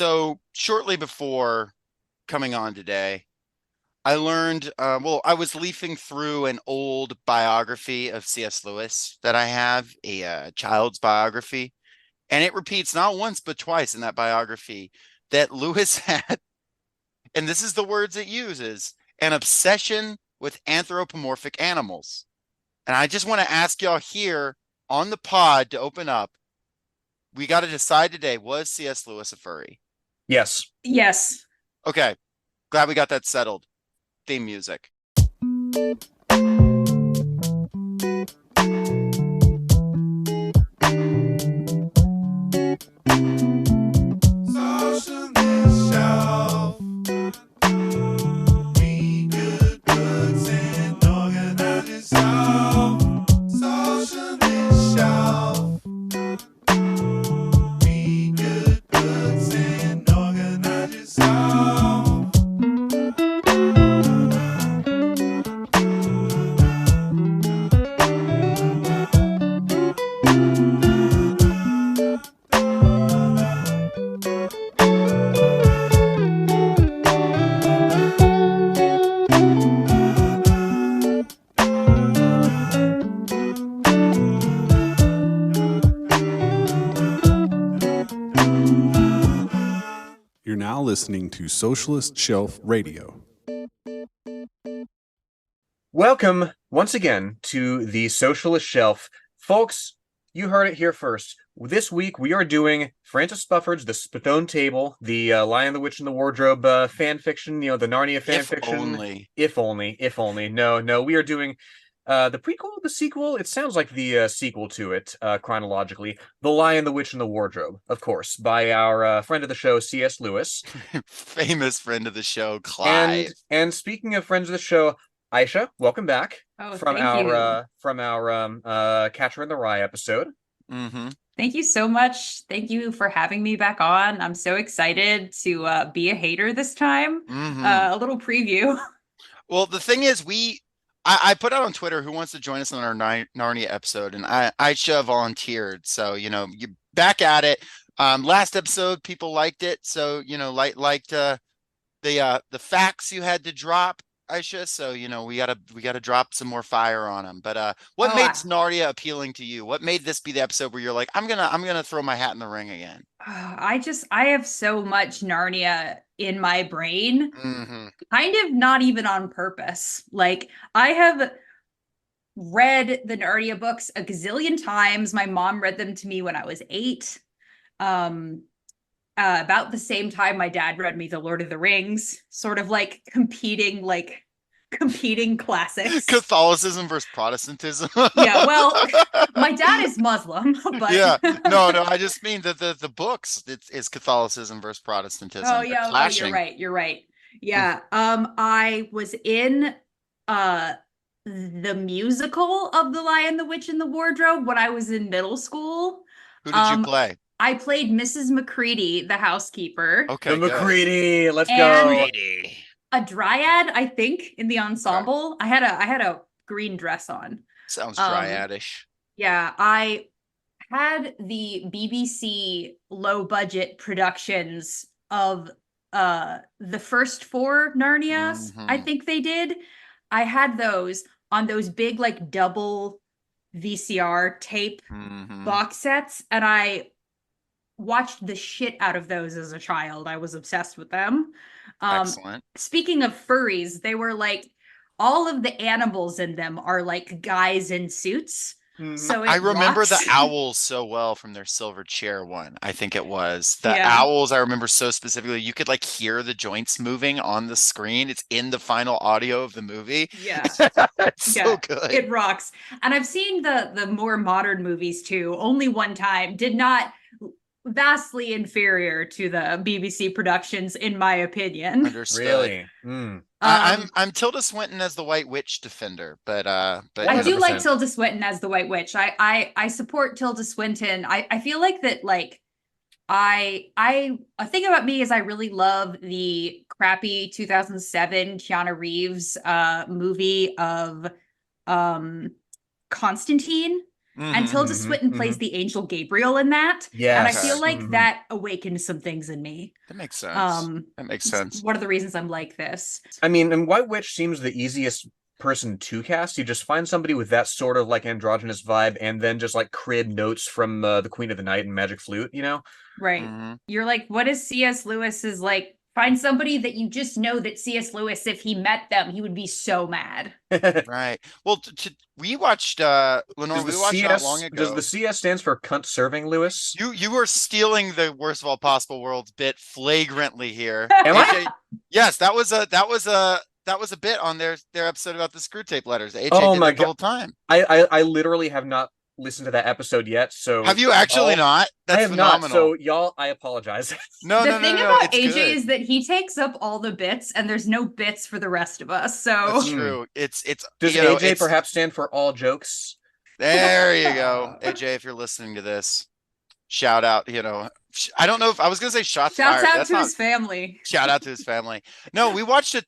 So shortly before coming on today, I learned, I was leafing through an old biography of C.S. Lewis that I have, a child's biography, and it repeats not once but twice in that biography that Lewis had, and this is the words it uses, an obsession with anthropomorphic animals. And I just want to ask y'all here on the pod to open up. We got to decide today, was C.S. Lewis a furry? Yes. Yes. Okay, glad we got that settled. Theme music. You're now listening to Socialist Shelf Radio. Welcome once again to the Socialist Shelf. Folks, you heard it here first. This week we are doing Francis Spufford's The Stone Table, the Lion, the Witch, and the Wardrobe fan fiction, the Narnia fan If fiction. only. If only. No, we are doing the prequel, the sequel. It sounds like the sequel to it chronologically. The Lion, the Witch, and the Wardrobe, of course, by our friend of the show, C.S. Lewis. Famous friend of the show, Clive. And speaking of friends of the show, Aysha, welcome back Thank you. From our Catcher in the Rye episode. Mm-hmm. Thank you so much. Thank you for having me back on. I'm so excited to be a hater this time. Mm-hmm. A little preview. Well, the thing is, I put out on Twitter who wants to join us on our Narnia episode, and Aisha volunteered. So, you're back at it. Last episode, people liked it. So, liked the facts you had to drop, Aisha. So, we gotta drop some more fire on them. But what made Narnia appealing to you? What made this be the episode where you're like, I'm gonna throw my hat in the ring again? I have so much Narnia in my brain, Mm-hmm. kind of not even on purpose. Like, I have read the Narnia books a gazillion times. My mom read them to me when I was 8. About the same time my dad read me The Lord of the Rings, sort of like competing classics. Catholicism versus Protestantism. Yeah, well, my dad is Muslim, but yeah, no, I just mean that the books it's Catholicism versus Protestantism. Oh yeah, you're right. Yeah, I was in the musical of The Lion, the Witch, and the Wardrobe when I was in middle school. Who did you play? I played Mrs. McCready, the housekeeper. Okay, the McCready, let's and go. A dryad, I think, in the ensemble. Okay. I had a green dress on. Sounds dryadish. Yeah, I had the BBC low budget productions of the first 4 Narnias. Mm-hmm. I think they did. I had those on those big like double VCR tape box sets, and I watched the shit out of those as a child. I was obsessed with them. Excellent. Speaking of furries, they were like, all of the animals in them are like guys in suits. So I remember the owls so well from their silver chair one. I think it was the owls. I remember so specifically. You could like hear the joints moving on the screen. It's in the final audio of the movie. Yeah, it's so good. It rocks. And I've seen the more modern movies too. Only one time. Did not. Vastly inferior to the BBC productions, in my opinion. Understood. Really? I'm Tilda Swinton as the White Witch defender, but I do like Tilda Swinton as the White Witch. I support Tilda Swinton. I feel like that, like, a thing about me is I really love the crappy 2007 Keanu Reeves movie of Constantine. And Tilda Swinton plays the angel Gabriel in that. And I Yes. feel like Mhm. that awakened some things in me. That makes sense. That makes It's sense. one of the reasons I'm like this. I mean, and White Witch seems the easiest person to cast. You just find somebody with that sort of like androgynous vibe, and then just like crib notes from the Queen of the Night and Magic Flute, you know? Right. You're like, what is C.S. Lewis's like? Find somebody that you just know that C.S. Lewis, if he met them, he would be so mad. Right. Well, we watched Lenore. We watched not long ago. Does the CS stands for cunt serving Lewis? You are stealing the worst of all possible worlds bit flagrantly here. Am I? Yes, that was a bit on their episode about the screw tape letters. AJ Oh did my that the whole time. I literally have not listened to that episode yet. So Have you actually not? That's I have phenomenal. not. So y'all, I apologize. No, The thing about it's AJ good. is that he takes up all the bits, and there's no bits for the rest of us. So That's true. It's Does AJ perhaps stand for all jokes? There you go, AJ. If you're listening to this, shout out. I don't know if I was gonna say shots shouts fired. out That's to not his family. shout out to his family. No, we watched it,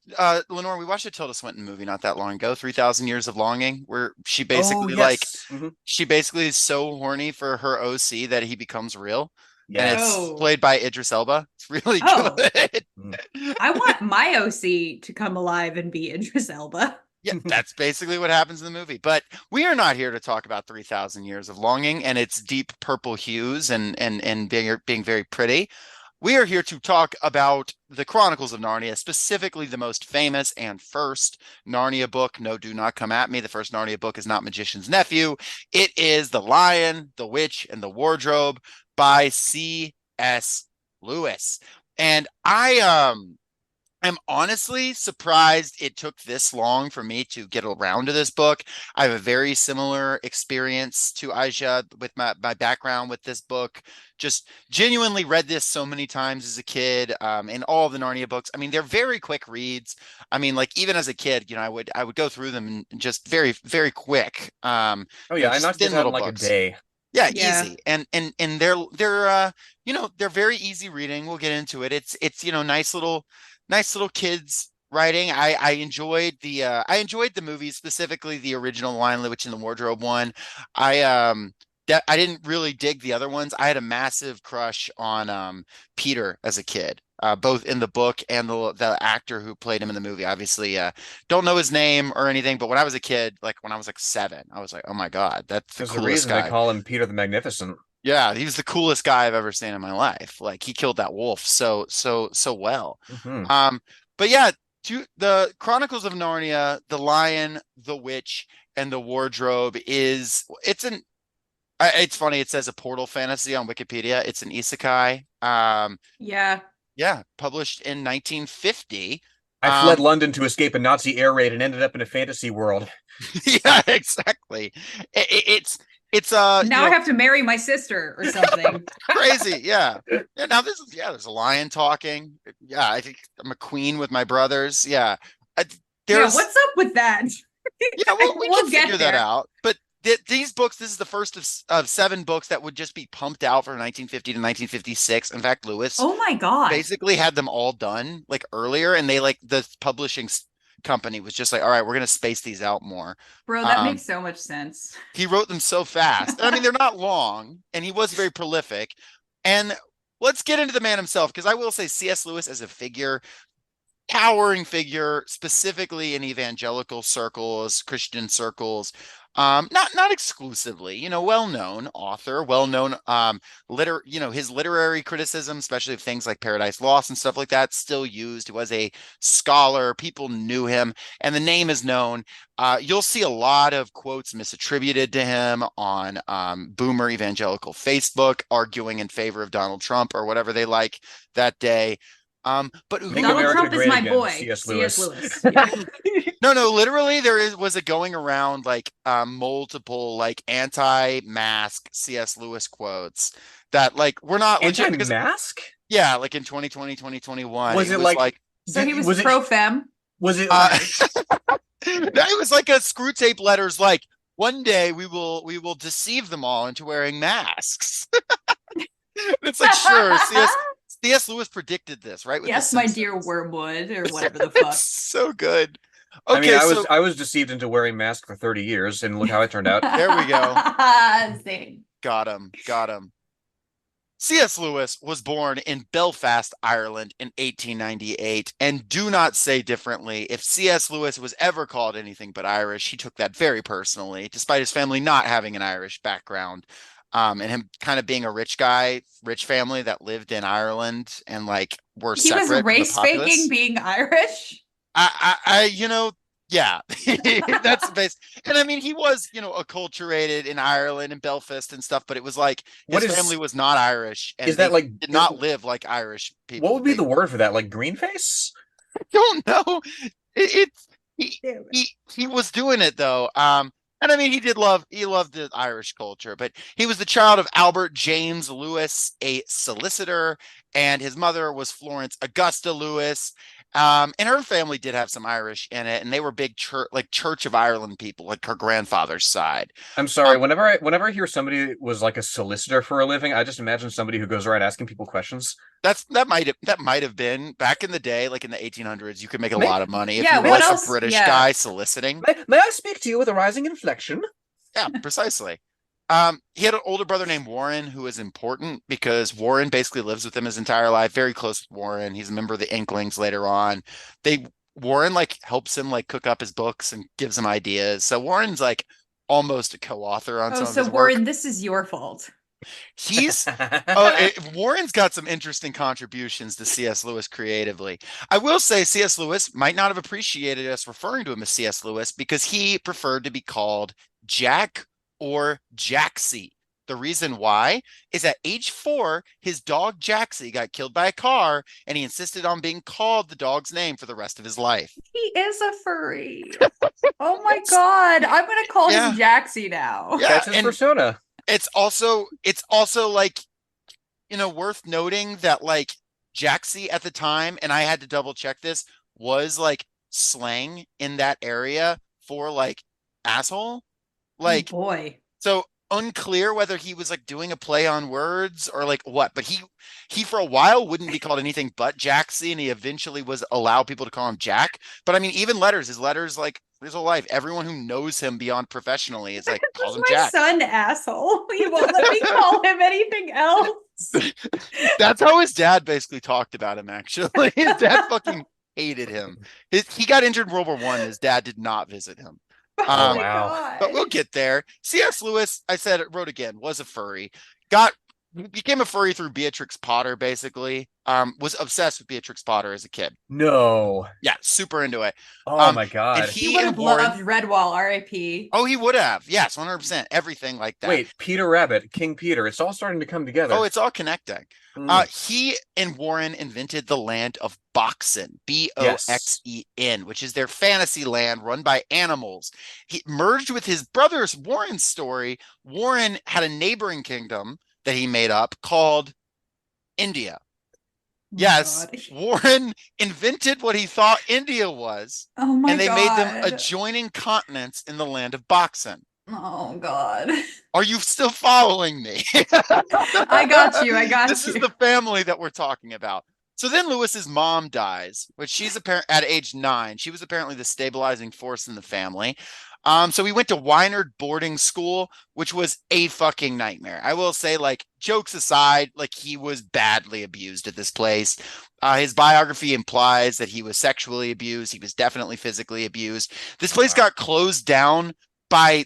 Lenore. We watched a Tilda Swinton movie not that long ago, 3,000 Years of Longing, where she basically she basically is so horny for her OC that he becomes real. And it's played by Idris Elba. It's really good. I want my OC to come alive and be Idris Elba. Yeah, that's basically what happens in the movie. But we are not here to talk about 3,000 Years of Longing and its deep purple hues and being very pretty. We are here to talk about the Chronicles of Narnia, specifically the most famous and first Narnia book. No, do not come at me. The first Narnia book is not Magician's Nephew. It is The Lion, the Witch, and the Wardrobe by C.S. Lewis. And I'm honestly surprised it took this long for me to get around to this book. I have a very similar experience to Aysha with my background with this book. Just genuinely read this so many times as a kid, in all of the Narnia books. I mean, they're very quick reads. I mean, like even as a kid, I would go through them just very, very quick. I knocked this out in like a day. Yeah, easy. And they're they're very easy reading. We'll get into it. It's nice little kids writing. I enjoyed the movies, specifically the original Lion, the Witch, and the Wardrobe one. I didn't really dig the other ones. I had a massive crush on Peter as a kid, both in the book and the actor who played him in the movie. Obviously, don't know his name or anything, but when I was a kid, like when I was like 7, I was like, oh my God, that's the coolest reason guy. they call him Peter the Magnificent. Yeah, he was the coolest guy I've ever seen in my life. Like he killed that wolf so well. But yeah, the Chronicles of Narnia, The Lion, the Witch, and the Wardrobe it's funny. It says a portal fantasy on Wikipedia. It's an isekai. Yeah, published in 1950. I fled London to escape a Nazi air raid and ended up in a fantasy world. Yeah, exactly. It's now I have to marry my sister or something. Crazy, yeah. Now there's a lion talking. Yeah, I think I'm a queen with my brothers. Yeah, what's up with that? Yeah, well, we can figure that out. But these books, this is the first of 7 books that would just be pumped out from 1950 to 1956. In fact, Lewis, oh my God, basically had them all done like earlier, and they the publishing company was just like, all right, we're gonna space these out more. Bro, that makes so much sense. He wrote them so fast. I mean, they're not long, and he was very prolific. And let's get into the man himself, because I will say C.S. Lewis as a figure, towering figure, specifically in evangelical circles, Christian circles. Not exclusively, well-known author, well-known, his literary criticism, especially of things like Paradise Lost and stuff like that, still used. He was a scholar. People knew him, and the name is known. You'll see a lot of quotes misattributed to him on boomer evangelical Facebook, arguing in favor of Donald Trump or whatever they like that day. But Donald Trump is my boy, C.S. Lewis. Yeah. No, literally was a going around like multiple like anti-mask C.S. Lewis quotes that like we're not legit anti-mask. Yeah, like in 2020, 2021. Was it like so he was pro-fem? Was it it was like a screw tape letters like one day we will deceive them all into wearing masks. It's like sure, C.S. Lewis predicted this, right? Yes, my dear Wormwood, or whatever the fuck. So good. I mean, Okay, so I was deceived into wearing masks for 30 years, and look how it turned out. there we go. Same. Got him. Got him. C.S. Lewis was born in Belfast, Ireland in 1898. And do not say differently. If C.S. Lewis was ever called anything but Irish, he took that very personally, despite his family not having an Irish background. And him kind of being a rich guy, rich family that lived in Ireland and like were He was separate from the race faking populace. being Irish. Yeah, that's the base. And I mean, he was, acculturated in Ireland and Belfast and stuff, but it was like What his family was not Irish is and that they like? did not live like Irish What people. would be They the word for that? Like green face? don't know. It's he, Damn it. he was doing it though. And I mean, he loved the Irish culture, but he was the child of Albert James Lewis, a solicitor, and his mother was Florence Augusta Lewis. And her family did have some Irish in it, and they were big Church of Ireland people, like her grandfather's side. I'm sorry. Whenever I hear somebody was like a solicitor for a living, I just imagine somebody who goes around asking people questions. That might have been back in the day, like in the 1800s. You could make a May, lot of money if Yeah, you were what like a else? British Yeah. guy soliciting. may I speak to you with a rising inflection? Yeah, precisely. He had an older brother named Warren who is important because Warren basically lives with him his entire life. Very close with Warren. He's a member of the Inklings later on. They Warren like helps him like cook up his books and gives him ideas. So Warren's like almost a co-author on Oh, some of so his work. Warren, this is your fault. He's Warren's got some interesting contributions to C.S. Lewis creatively. I will say C.S. Lewis might not have appreciated us referring to him as C.S. Lewis because he preferred to be called Jack or Jaxie. The reason why is at age 4, his dog Jaxie got killed by a car, and he insisted on being called the dog's name for the rest of his life. He is a furry. Oh my God. I'm gonna call Yeah. him Jaxie now. Yeah, That's his and persona. it's also like, worth noting that like Jaxie at the time, and I had to double check this, was like slang in that area for like asshole. Like, Oh boy. so unclear whether he was like doing a play on words or like what, but he for a while wouldn't be called anything but Jaxie, and he eventually was allowed people to call him Jack. But I mean, even his letters, like his whole life, everyone who knows him beyond professionally is like calls him My Jack. son, asshole. He won't let me call him anything else. That's how his dad basically talked about him, actually. His dad fucking hated him. He got injured in World War I. His dad did not visit him. Oh my wow. God. But we'll get there. C.S. Lewis, I said it, wrote again, was a furry. Became a furry through Beatrix Potter, basically. Was obsessed with Beatrix Potter as a kid. No. Yeah, super into it. Oh my And God. He he would and have Warren. loved Redwall, R.I.P. Oh, he would have. Yes, 100%. Everything like that. Wait, Peter Rabbit, King Peter. It's all starting to come together. Oh, it's all connecting. Mm. He and Warren invented the land of Boxen, Boxen, which is their fantasy land run by animals. He merged with his brother's Warren's story. Warren had a neighboring kingdom that he made up called India. Oh my Yes, God. Warren invented what he thought India was, Oh my and they made them God. adjoining continents in the land of Boxen. Oh God. Are you still following me? I got you. This is you. the family that we're talking about. So then Lewis's mom dies, which she's at age 9. She was apparently the stabilizing force in the family. So we went to Weinard boarding school, which was a fucking nightmare. I will say, like, jokes aside, like he was badly abused at this place. His biography implies that he was sexually abused. He was definitely physically abused. This place got closed down by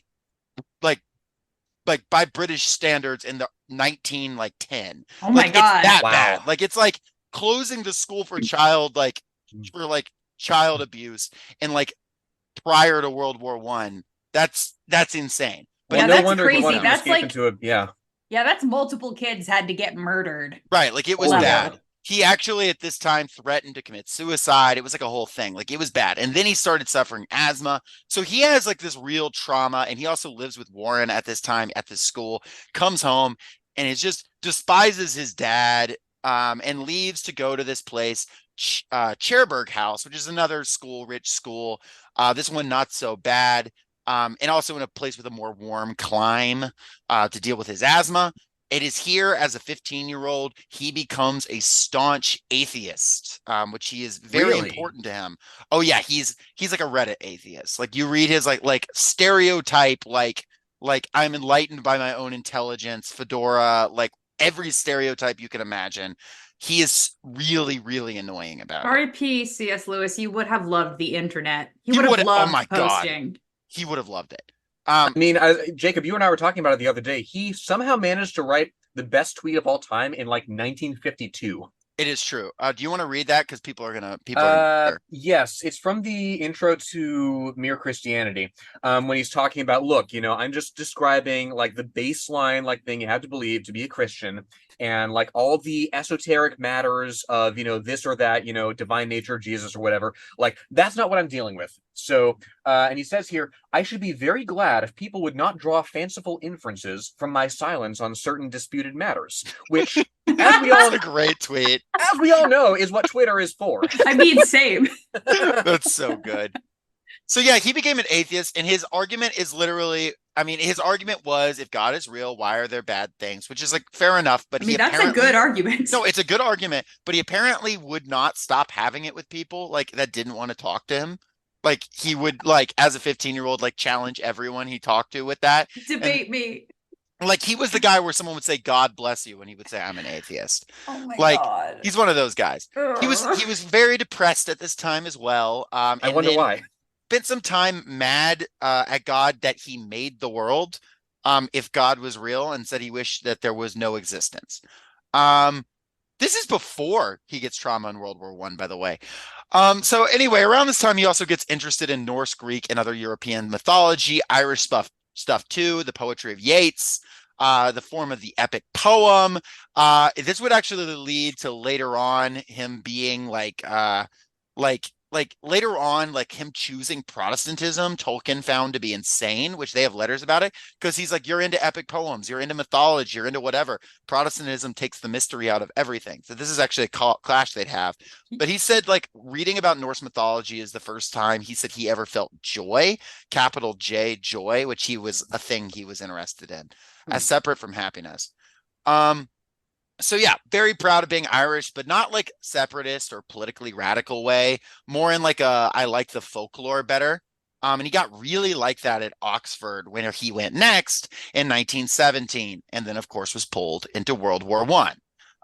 by British standards in the 1910. Oh my Like, God. it's that Wow. bad. Like, it's like closing the school for child abuse and like prior to World War I. That's insane. But Yeah, no that's wonder he crazy. wanted to That's escape like- into a Yeah, that's multiple kids had to get murdered. right, like it was Oh, yeah. bad. He actually at this time threatened to commit suicide. It was like a whole thing. Like it was bad. And then he started suffering asthma. So he has like this real trauma. And he also lives with Warren at this time at this school, comes home and is just despises his dad, and leaves to go to this place, Cherbourg House, which is another school, rich school. This one not so bad. And also in a place with a more warm climate to deal with his asthma. It is here as a 15-year-old, he becomes a staunch atheist, which he is very Really? important to him. Oh yeah, he's like a Reddit atheist. Like you read his like stereotype, like I'm enlightened by my own intelligence, fedora, like every stereotype you can imagine. He is really, really annoying about it. R.I.P. C.S. Lewis, you would have loved the internet. He He would have would, oh loved my God, posting. he would have loved it. I mean, Jacob, you and I were talking about it the other day. He somehow managed to write the best tweet of all time in like 1952. It is true. Do you want to read that? Because people are gonna hear. Yes, it's from the intro to Mere Christianity. When he's talking about, look, I'm just describing like the baseline like thing you have to believe to be a Christian, and like all the esoteric matters of this or that, divine nature, Jesus or whatever. Like that's not what I'm dealing with. So, and he says here, I should be very glad if people would not draw fanciful inferences from my silence on certain disputed matters, which, as we all That's a great tweet. as we all know, is what Twitter is for. I mean, same. That's so good. So yeah, he became an atheist, and his argument is literally, I mean, his argument was, if God is real, why are there bad things? Which is like fair enough, but I mean, that's a good argument. No, it's a good argument, but he apparently would not stop having it with people like that didn't want to talk to him. Like he would, like as a 15-year-old, like challenge everyone he talked to with that. Debate me. Like he was the guy where someone would say God bless you and he would say I'm an atheist. Oh my Like God. he's one of those guys. He Ugh. was very depressed at this time as well. I And wonder then why. spent some time mad at God that he made the world, if God was real, and said he wished that there was no existence. This is before he gets trauma in World War I, by the way. So anyway, around this time, he also gets interested in Norse, Greek, and other European mythology, Irish stuff too, the poetry of Yeats, the form of the epic poem. This would actually lead to later on him being like later on, like him choosing Protestantism, Tolkien found to be insane, which they have letters about it, because he's like, you're into epic poems, you're into mythology, you're into whatever. Protestantism takes the mystery out of everything. So this is actually a clash they'd have. But he said like reading about Norse mythology is the first time he said he ever felt joy, capital J, joy, which he was a thing he was interested in, as separate from happiness. So yeah, very proud of being Irish, but not like separatist or politically radical way, more in like I like the folklore better. And he got really like that at Oxford when he went next in 1917, and then of course was pulled into World War I.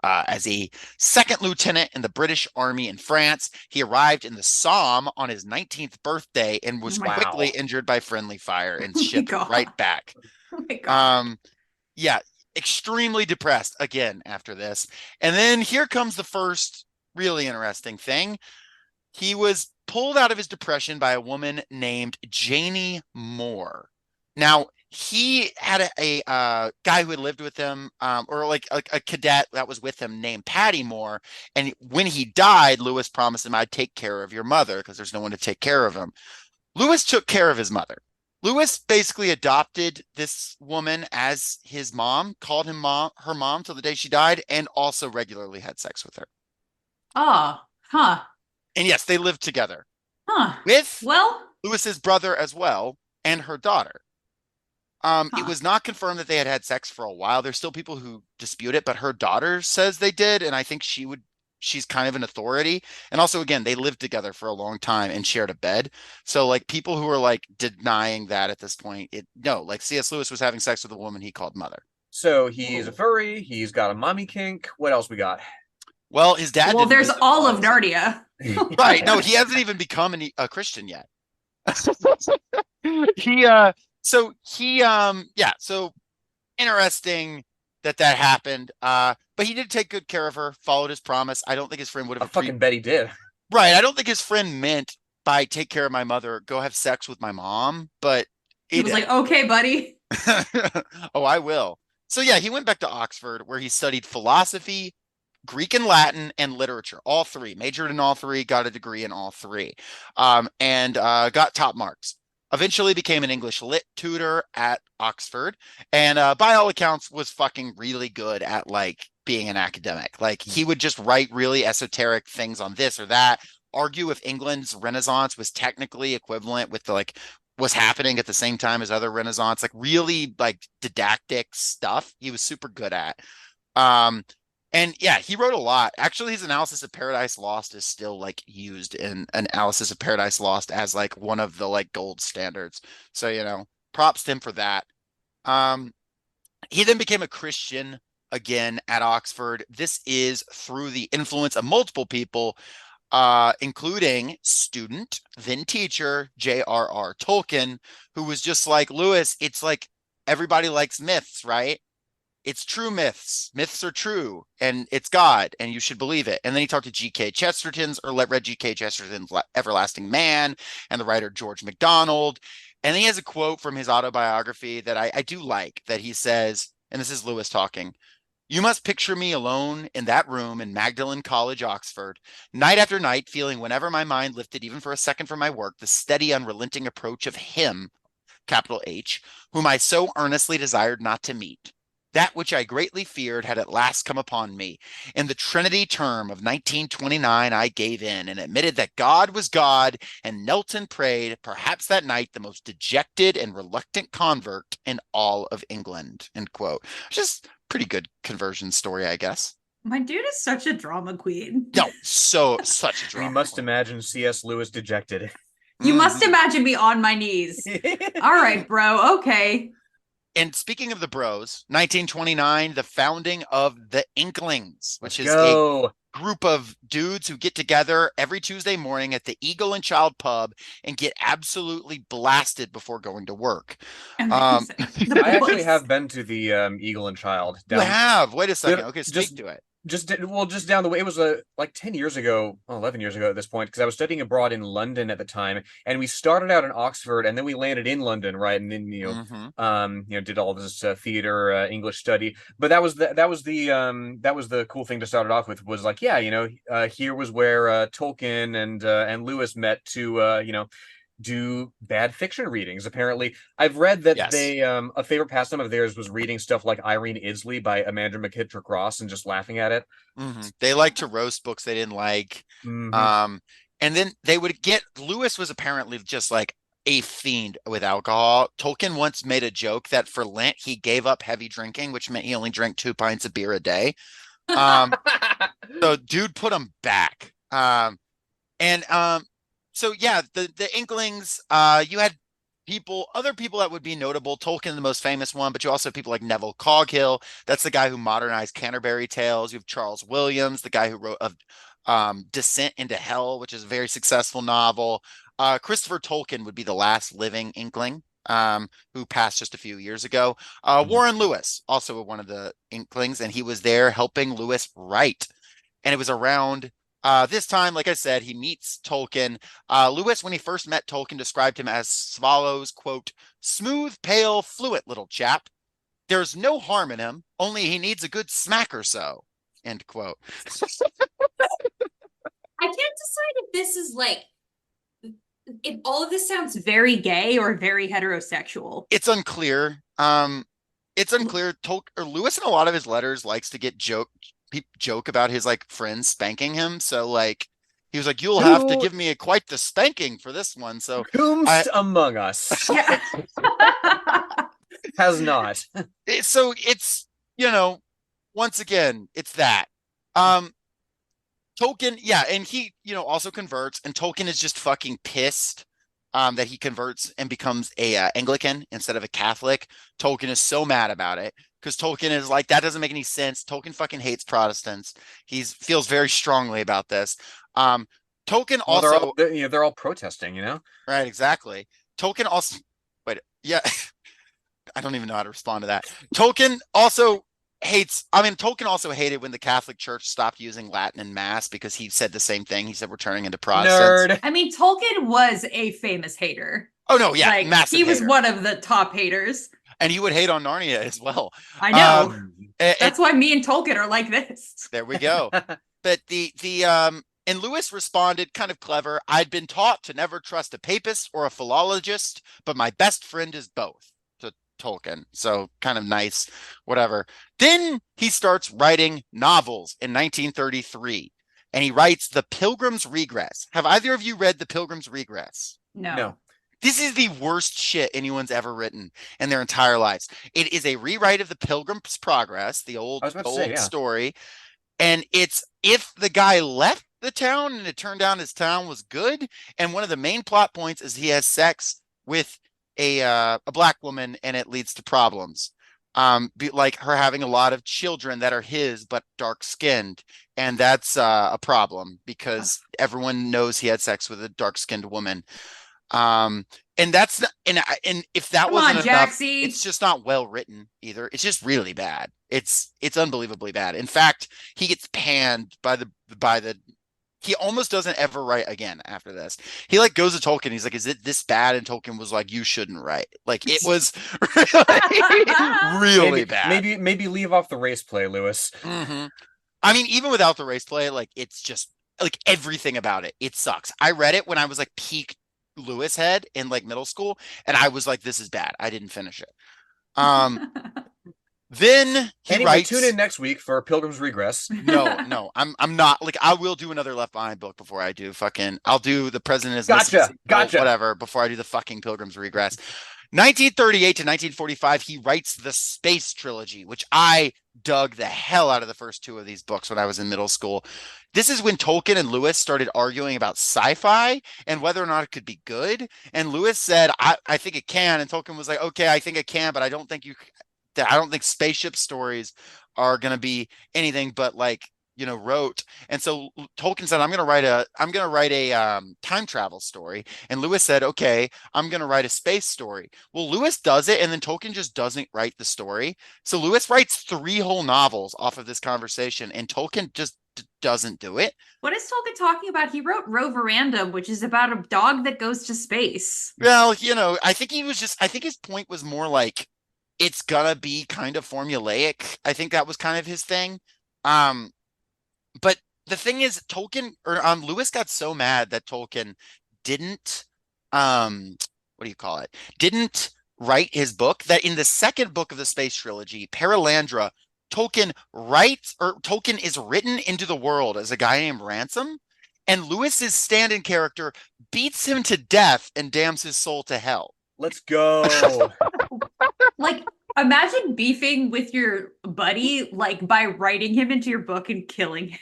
As a second lieutenant in the British Army in France, he arrived in the Somme on his 19th birthday and was quickly injured by friendly fire and shipped right back. Oh my God. Yeah, extremely depressed again after this. And then here comes the first really interesting thing. He was pulled out of his depression by a woman named Janie Moore. Now, he had a guy who had lived with him, or like a cadet that was with him named Patty Moore. And when he died, Lewis promised him, I'd take care of your mother because there's no one to take care of him. Lewis took care of his mother. Lewis basically adopted this woman as his mom, called him her mom till the day she died, and also regularly had sex with her. Oh, huh. And yes, they lived together. Huh. With Lewis's brother as well, and her daughter. It was not confirmed that they had sex for a while. There's still people who dispute it, but her daughter says they did, and I think she's kind of an authority. And also, again, they lived together for a long time and shared a bed. So like people who are like denying that at this point, like C.S. Lewis was having sex with a woman he called mother. So he's a furry, he's got a mommy kink. What else we got? Well, his dad. Well, there's all of Narnia. Right. No, he hasn't even become a Christian yet. So interesting that happened. But he did take good care of her, followed his promise. I don't think his friend would have. I fucking bet he did. Right. I don't think his friend meant by take care of my mother, go have sex with my mom. But he was like, okay, buddy. Oh, I will. So yeah, he went back to Oxford where he studied philosophy, Greek and Latin, and literature. All three. Majored in all three, got a degree in all three. And got top marks. Eventually became an English lit tutor at Oxford, and by all accounts was fucking really good at like being an academic. Like he would just write really esoteric things on this or that, argue if England's Renaissance was technically equivalent with the like was happening at the same time as other Renaissance, like really like didactic stuff he was super good at. And yeah, he wrote a lot. Actually, his analysis of Paradise Lost is still like used in Analysis of Paradise Lost as like one of the like gold standards. So, props to him for that. Um, he then became a Christian again at Oxford. This is through the influence of multiple people, including student, then teacher, J.R.R. Tolkien, who was just like, Lewis, it's like everybody likes myths, right? It's true myths. Myths are true, and it's God, and you should believe it. And then he talked to G.K. Chesterton's, or read G.K. Chesterton's Everlasting Man, and the writer George MacDonald. And then he has a quote from his autobiography that I do like, that he says, and this is Lewis talking, "You must picture me alone in that room in Magdalen College, Oxford, night after night, feeling whenever my mind lifted even for a second from my work, the steady, unrelenting approach of him, capital H, whom I so earnestly desired not to meet. That which I greatly feared had at last come upon me. In the Trinity term of 1929, I gave in and admitted that God was God and knelt and prayed, perhaps that night, the most dejected and reluctant convert in all of England," end quote. Just pretty good conversion story, I guess. My dude is such a drama queen. No, such a drama. We must imagine C.S. Lewis dejected. You must imagine me on my knees. All right, bro. Okay. And speaking of the bros, 1929, the founding of the Inklings, which is a group of dudes who get together every Tuesday morning at the Eagle and Child pub and get absolutely blasted before going to work. I actually have been to the Eagle and Child. You have? Wait a second. Okay, speak to it. Just down the way. It was like 10 years ago, 11 years ago at this point, because I was studying abroad in London at the time, and we started out in Oxford, and then we landed in London, right? And then did all this theater English study. But that was the cool thing to start it off with, was like, here was where Tolkien and Lewis met to do bad fiction readings. Apparently, I've read that they a favorite pastime of theirs was reading stuff like Irene Isley by Amanda McKittrick Ross and just laughing at it. They like to roast books they didn't like. And then they would get, Lewis was apparently just like a fiend with alcohol. Tolkien once made a joke that for Lent he gave up heavy drinking, which meant he only drank 2 pints of beer a day. So dude put him back. So yeah, the Inklings, you had other people that would be notable. Tolkien, the most famous one, but you also have people like Neville Coghill. That's the guy who modernized Canterbury Tales. You have Charles Williams, the guy who wrote Descent into Hell, which is a very successful novel. Christopher Tolkien would be the last living Inkling, who passed just a few years ago. Warren Lewis, also one of the Inklings, and he was there helping Lewis write. And it was around this time, like I said, he meets Tolkien. Lewis, when he first met Tolkien, described him as follows, quote, "Smooth, pale, fluent little chap. There's no harm in him, only he needs a good smack or so," end quote. I can't decide if this is like, if all of this sounds very gay or very heterosexual. It's unclear. Lewis in a lot of his letters likes to get joke about his like friends spanking him. So like he was like, "You'll have to give me quite the spanking for this one." So whomst among us has not. So it's, once again, it's that. Tolkien, and he, also converts, and Tolkien is just fucking pissed that he converts and becomes a Anglican instead of a Catholic. Tolkien is so mad about it because Tolkien is like, that doesn't make any sense. Tolkien fucking hates Protestants. He feels very strongly about this. Tolkien also, they're all protesting, right? Exactly. Tolkien also, I don't even know how to respond to that. Tolkien also hated when the Catholic Church stopped using Latin in Mass, because he said the same thing. He said we're turning into Protestants. Nerd. I mean, Tolkien was a famous hater. Oh no, yeah, massive. He was one of the top haters, and he would hate on Narnia as well. I know. That's why me and Tolkien are like this. There we go. But and Lewis responded kind of clever. "I'd been taught to never trust a papist or a philologist, but my best friend is both." Tolkien. So kind of nice, whatever. Then he starts writing novels in 1933, and he writes The Pilgrim's Regress. Have either of you read The Pilgrim's Regress? No. This is the worst shit anyone's ever written in their entire lives. It is a rewrite of the Pilgrim's Progress, the I was about to say, old yeah. story, and it's if the guy left the town and it turned out his town was good, and one of the main plot points is he has sex with a black woman and it leads to problems. Like her having a lot of children that are his but dark skinned, and that's a problem because everyone knows he had sex with a dark skinned woman. And that's not, and if that Come wasn't on, enough, Jaxie. it's just not well written either. It's just really bad. It's unbelievably bad. In fact, he gets panned by the he almost doesn't ever write again after this. He like goes to Tolkien. He's like, "Is it this bad?" And Tolkien was like, "You shouldn't write." Like it was really bad. Maybe leave off the race play, Lewis. Mm-hmm. I mean, even without the race play, like it's just like everything about it. It sucks. I read it when I was like peak Lewis head in like middle school, and I was like, "This is bad." I didn't finish it. Then he writes. Tune in next week for Pilgrim's Regress. No, I'm not like I will do another Left Behind book before I do I'll do The President is Gotcha. whatever before I do the fucking Pilgrim's Regress. 1938 to 1945, he writes the Space Trilogy, which I dug the hell out of the first two of these books when I was in middle school. This is when Tolkien and Lewis started arguing about sci-fi and whether or not it could be good. And Lewis said, I think it can. And Tolkien was like, okay, I think it can, but I don't think spaceship stories are going to be anything but like, rote. And so Tolkien said, I'm going to write a time travel story. And Lewis said, okay, I'm going to write a space story. Well, Lewis does it. And then Tolkien just doesn't write the story. So Lewis writes 3 whole novels off of this conversation and Tolkien just doesn't do it. What is Tolkien talking about? He wrote Roverandom, which is about a dog that goes to space. Well, I think his point was more like, it's gonna be kind of formulaic. I think that was kind of his thing. But the thing is, Lewis got so mad that Tolkien didn't, what do you call it? Didn't write his book that in the second book of the Space Trilogy, Paralandra, Tolkien is written into the world as a guy named Ransom, and Lewis's stand-in character beats him to death and damns his soul to hell. Let's go. Like, imagine beefing with your buddy, like, by writing him into your book and killing him.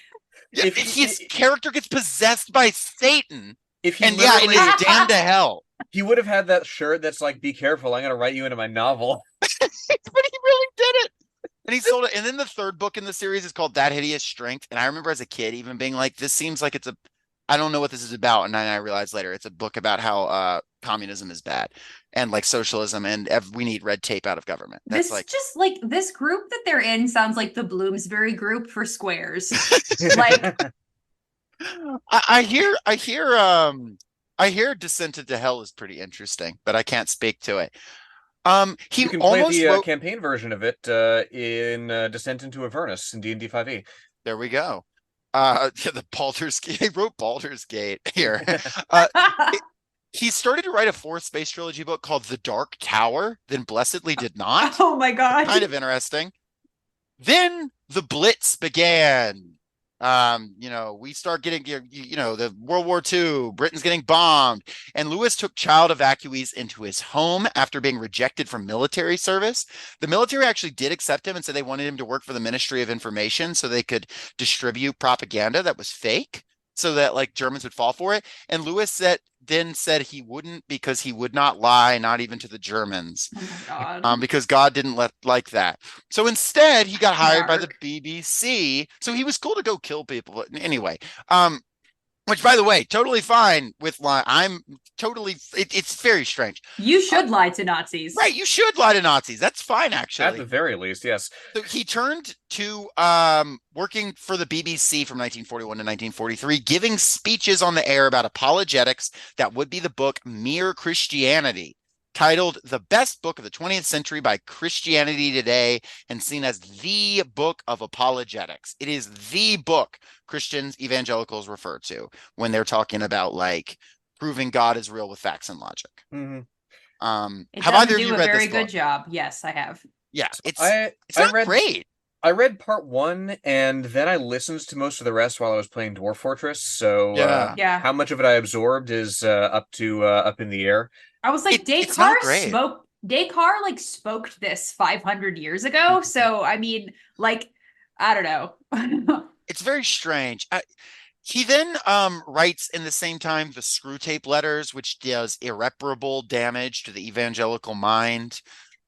If his character gets possessed by Satan, and is damned to hell. He would have had that shirt that's like, "Be careful, I'm going to write you into my novel." But he really did it. And he sold it. And then the third book in the series is called That Hideous Strength. And I remember as a kid even being like, this seems like I don't know what this is about. And then I realized later it's a book about how communism is bad and like socialism and we need red tape out of government. That's just like this group that they're in sounds like the Bloomsbury group for squares. Like I hear Descent into Hell is pretty interesting, but I can't speak to it. You can play the campaign version of it in Descent into Avernus in D&D 5e. There we go. The Baldur's Gate. He wrote Baldur's Gate here. He started to write a 4th space trilogy book called The Dark Tower, then blessedly did not. Oh my god. Kind of interesting. Then the Blitz began. We start getting, the World War II, Britain's getting bombed, and Lewis took child evacuees into his home after being rejected from military service. The military actually did accept him and said they wanted him to work for the Ministry of Information so they could distribute propaganda that was fake so that like Germans would fall for it. And Lewis said he wouldn't because he would not lie, not even to the Germans. Oh my God. Because God didn't like that. So instead, he got hired by the BBC. So he was cool to go kill people. But anyway, which, by the way, totally fine with lie. It's very strange. You should lie to Nazis. Right, you should lie to Nazis. That's fine, actually. At the very least, yes. So he turned to working for the BBC from 1941 to 1943, giving speeches on the air about apologetics that would be the book Mere Christianity, titled The Best Book of the 20th Century by Christianity Today and seen as the book of apologetics. It is the book Christians, evangelicals refer to when they're talking about like proving God is real with facts and logic. Mm-hmm. Have either of you read this book? A very good job. Yes, I have. Yeah, it's not great. I read part 1 and then I listened to most of the rest while I was playing Dwarf Fortress. So yeah. How much of it I absorbed is up in the air. I was like, it's not great. Descartes like smoked this 500 years ago. So I mean, like, I don't know. It's very strange. He then writes in the same time the Screw Tape Letters, which does irreparable damage to the evangelical mind.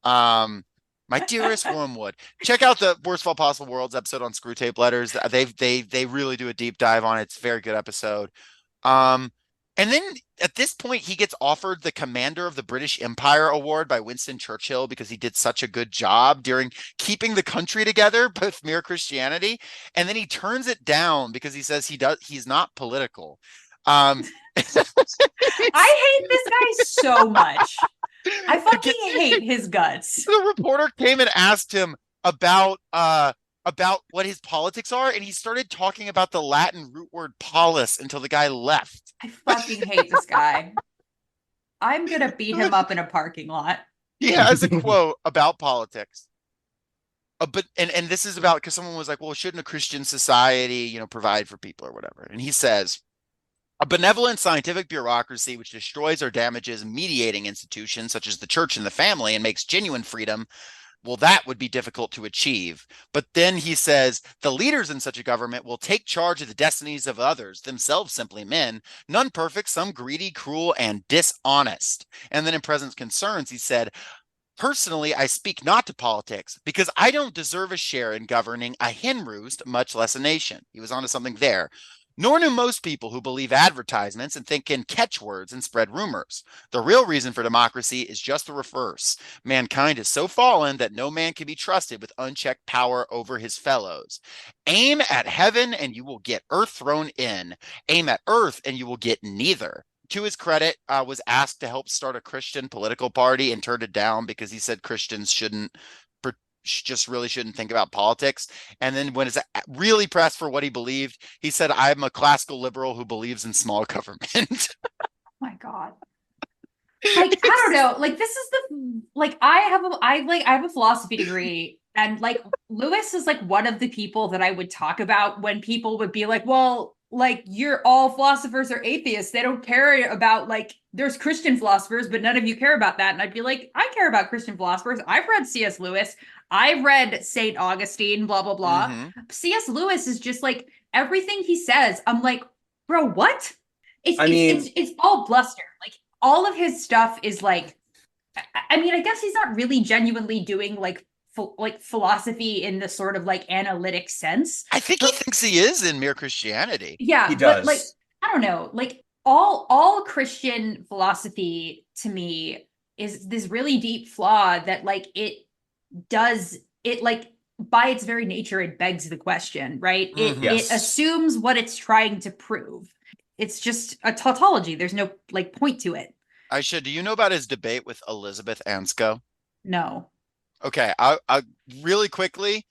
Um, my dearest Wormwood. Check out the Worst of All Possible Worlds episode on Screw Tape Letters. They really do a deep dive on it. It's a very good episode. Um, and then at this point, he gets offered the Commander of the British Empire Award by Winston Churchill because he did such a good job during keeping the country together with Mere Christianity. And then he turns it down because he says he's not political. Um, I hate this guy so much. I fucking hate his guts. The reporter came and asked him about what his politics are, and he started talking about the Latin root word polis until the guy left. I fucking hate this guy. I'm gonna beat him up in a parking lot. He has a quote about politics. But this is about because someone was like, well, shouldn't a Christian society, provide for people or whatever? And he says, a benevolent scientific bureaucracy which destroys or damages mediating institutions such as the church and the family and makes genuine freedom, well, that would be difficult to achieve. But then he says the leaders in such a government will take charge of the destinies of others, themselves simply men, none perfect, some greedy, cruel, and dishonest. And then in present concerns, he said, personally, I speak not to politics because I don't deserve a share in governing a hen roost, much less a nation. He was onto something there. Nor do most people who believe advertisements and think in catchwords and spread rumors. The real reason for democracy is just the reverse. Mankind is so fallen that no man can be trusted with unchecked power over his fellows. Aim at heaven and you will get earth thrown in. Aim at earth and you will get neither. To his credit, was asked to help start a Christian political party and turned it down because he said Christians shouldn't think about politics. And then when it's really pressed for what he believed, he said, I'm a classical liberal who believes in small government. Oh my God. Like, I don't know. Like, this is I have a philosophy degree, and like Lewis is like one of the people that I would talk about when people would be like, well, like you're all philosophers are atheists. They don't care about like there's Christian philosophers, but none of you care about that. And I'd be like, I care about Christian philosophers. I've read C.S. Lewis. I've read St. Augustine, blah, blah, blah. Mm-hmm. C.S. Lewis is just like everything he says. I'm like, bro, what? It's all bluster. Like all of his stuff is like, I mean, I guess he's not really genuinely doing like philosophy in the sort of like analytic sense. I think he thinks he is in Mere Christianity. Yeah, he does. But like, I don't know, like all Christian philosophy to me is this really deep flaw that like it like by its very nature it begs the question, right? It assumes what it's trying to prove. It's just a tautology. There's no like point to it. Aysha, do you know about his debate with Elizabeth Ansco? No. Okay, I really quickly.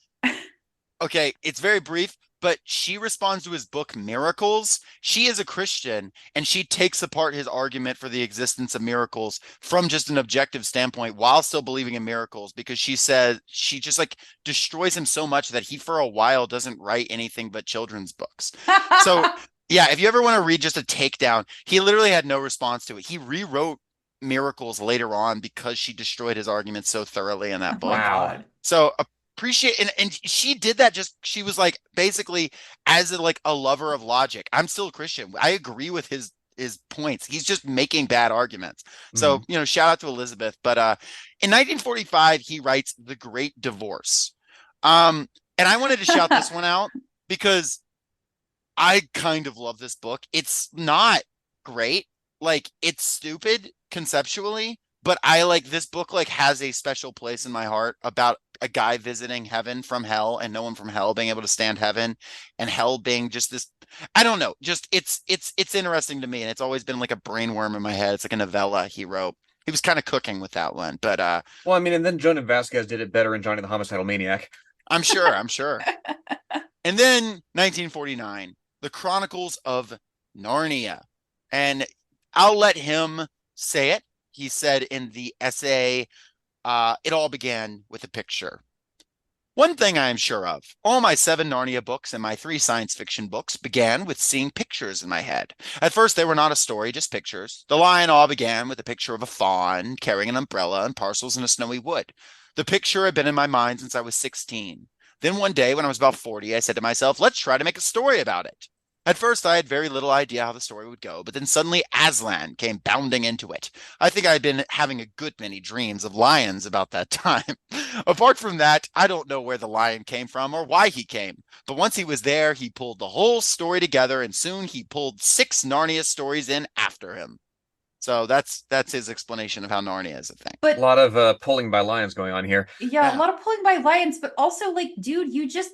Okay, it's very brief, but she responds to his book Miracles. She is a Christian, and she takes apart his argument for the existence of miracles from just an objective standpoint while still believing in miracles, because she says she just like destroys him so much that he for a while doesn't write anything but children's books. So yeah, if you ever want to read just a takedown, he literally had no response to it. He rewrote Miracles later on because she destroyed his argument so thoroughly in that book. Wow. So appreciate, and she did that she was like basically as a lover of logic. I'm still a Christian. I agree with his points. He's just making bad arguments. So, shout out to Elizabeth. But in 1945, he writes The Great Divorce. And I wanted to shout this one out because I kind of love this book. It's not great. Like, it's stupid conceptually, but I like this book has a special place in my heart about a guy visiting heaven from hell and no one from hell being able to stand heaven, and hell being just this, I don't know, just it's interesting to me, and it's always been like a brainworm in my head. It's like a novella he wrote. He was kind of cooking with that one, but well, I mean, and then Joan and Vasquez did it better in Johnny the Homicidal Maniac. I'm sure. And then 1949, The Chronicles of Narnia. And I'll let him say it. He said in the essay, it all began with a picture. One thing I am sure of, all my 7 Narnia books and my 3 science fiction books began with seeing pictures in my head. At first, they were not a story, just pictures. The Lion all began with a picture of a fawn carrying an umbrella and parcels in a snowy wood. The picture had been in my mind since I was 16. Then one day, when I was about 40, I said to myself, let's try to make a story about it. At first, I had very little idea how the story would go, but then suddenly Aslan came bounding into it. I think I had been having a good many dreams of lions about that time. Apart from that, I don't know where the lion came from or why he came. But once he was there, he pulled the whole story together, and soon he pulled 6 Narnia stories in after him. So that's his explanation of how Narnia is a thing. A But lot of pulling by lions going on here. yeah, Yeah. a lot of pulling by lions, but also like, dude, you just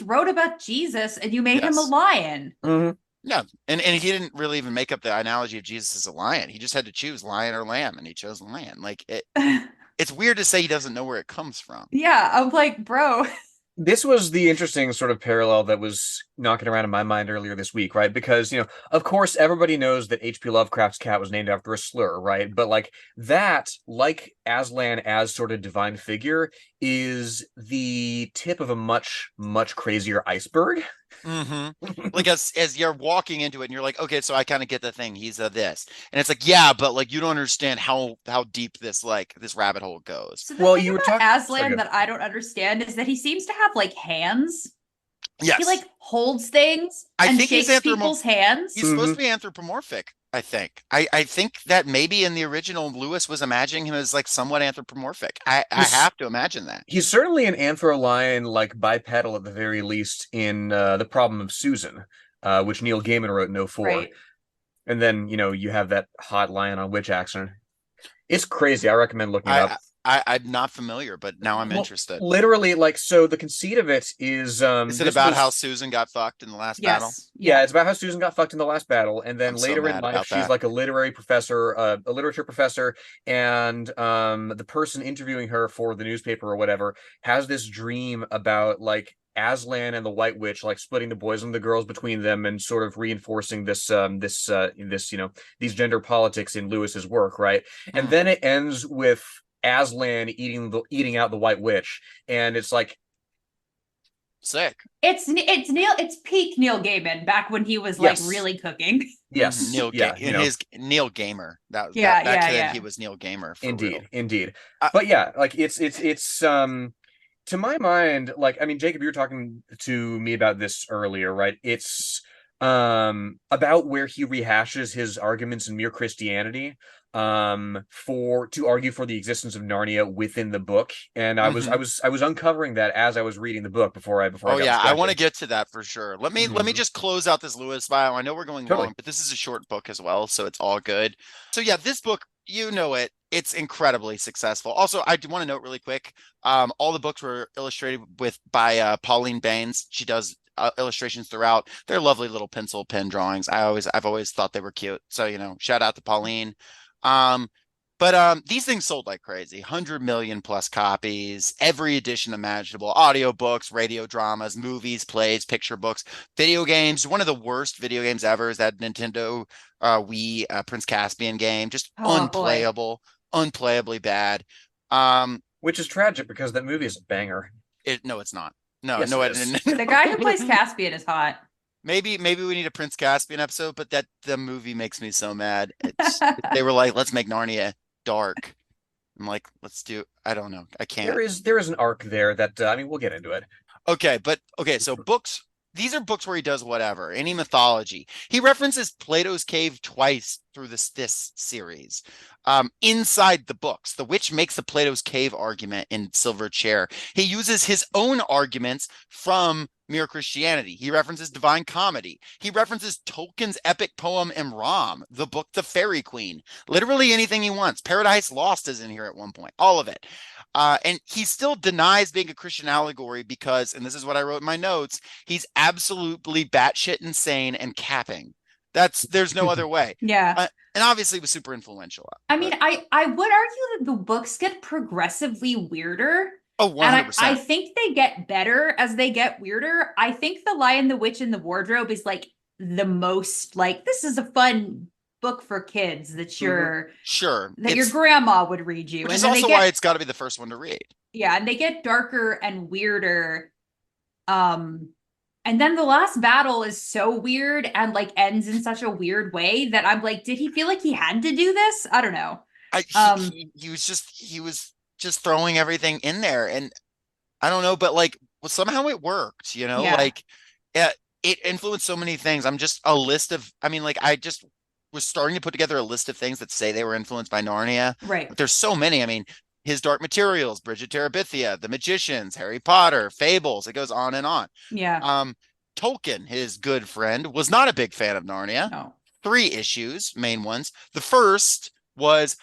wrote about Jesus and you made him a Yes. lion. hmm Yeah, and he didn't really even make up the analogy of Jesus as a lion. He just had to choose lion or lamb, and he chose lion. Like it's weird to say he doesn't know where it comes from. Yeah, I'm like, bro. This was the interesting sort of parallel that was knocking around in my mind earlier this week, right? Because, of course, everybody knows that H.P. Lovecraft's cat was named after a slur, right? But like that, like Aslan as sort of divine figure, is the tip of a much, much crazier iceberg. Like as you're walking into it, and you're like, okay, so I kind of get the thing. He's a this, and it's like, yeah, but like you don't understand how deep this rabbit hole goes. So the Well, thing you were about talking. Aslan that I don't understand is that he seems to have like hands. Yes, He like holds things I and think he's shakes people's hands. He's supposed to be anthropomorphic. I think. I think that maybe in the original Lewis was imagining him as like somewhat anthropomorphic. I have to imagine that. He's certainly an anthro-lion, like bipedal at the very least, in The Problem of Susan, which Neil Gaiman wrote in '04. Right. And then, you have that hot lion on witch accent. It's crazy. I recommend looking it up. I'm not familiar, but now I'm Well, interested. literally, like, so the conceit of it is Is it about how Susan got fucked in the last battle? Yes. yeah, it's about how Susan got fucked in the last battle, and then I'm so later in mad life, about she's that. like a literary professor, a literature professor, and the person interviewing her for the newspaper or whatever has this dream about like Aslan and the White Witch, like splitting the boys and the girls between them, and sort of reinforcing this these gender politics in Lewis's work, right? And then it ends with Aslan eating out the White Witch, and it's like Sick. It's peak Neil Gaiman back when he was Yes. like really cooking. yes, Neil yeah, his Neil Gamer. Yeah, back yeah, then yeah. he was Neil Gamer for indeed, real. indeed. Uh, But yeah, like it's to my mind, like, I mean, Jacob, you were talking to me about this earlier, right? It's about where he rehashes his arguments in Mere Christianity for to argue for the existence of Narnia within the book. And I was uncovering that as I was reading the book before I Oh got yeah, I want to distracted. get to that for sure. Let me just close out this Lewis file. I know we're going Totally. long, but this is a short book as well, so it's all good. So yeah, this book, you know it. It's incredibly successful. Also, I do want to note really quick, all the books were illustrated by Pauline Baines. She does illustrations throughout. They're lovely little pencil pen drawings. I've always thought they were cute. So, shout out to Pauline. Um, but these things sold like crazy. 100 million plus copies, every edition imaginable, audiobooks, radio dramas, movies, plays, picture books, video games. One of the worst video games ever is that Nintendo Wii Prince Caspian game. Just Oh, boy. unplayable, unplayably bad. Which is tragic because that movie is a banger. No, it's not. No, Yes, no, it is. The guy who plays Caspian is hot. Maybe we need a Prince Caspian episode, but the movie makes me so mad. They were like, let's make Narnia dark. I'm like, I don't know. I can't. There is an arc there that I mean, we'll get into it. Okay, so books, these are books where he does whatever, any mythology. He references Plato's cave twice through this series. Inside the books, the witch makes the Plato's cave argument in Silver Chair. He uses his own arguments from Mere Christianity. He references Divine Comedy. He references Tolkien's epic poem Imram, the book The Fairy Queen. Literally anything he wants. Paradise Lost is in here at one point. All of it. And he still denies being a Christian allegory because, and this is what I wrote in my notes, he's absolutely batshit insane and capping. There's no other way. Yeah. And obviously was super influential. I mean, I would argue that the books get progressively weirder. Oh, 100%. And I think they get better as they get weirder. I think The Lion, the Witch, and the Wardrobe is like the most like, this is a fun book for kids that Sure. your grandma would read you. Which And is then also why it's got to be the first one to read. Yeah, and they get darker and weirder. And then the last battle is so weird and like ends in such a weird way that I'm like, did he feel like he had to do this? I don't know. He was just throwing everything in there, and I don't know, but like, well, somehow it worked, Yeah. like it influenced so many things. I'm just a list of, I mean, like, I just was starting to put together a list of things that say they were influenced by Narnia, Right. but there's so many. I mean, his Dark Materials, Bridge of Terabithia, The Magicians, Harry Potter, Fables. It goes on and on. Yeah. Tolkien, his good friend, was not a big fan of Narnia. No. 3 issues, main ones. The first was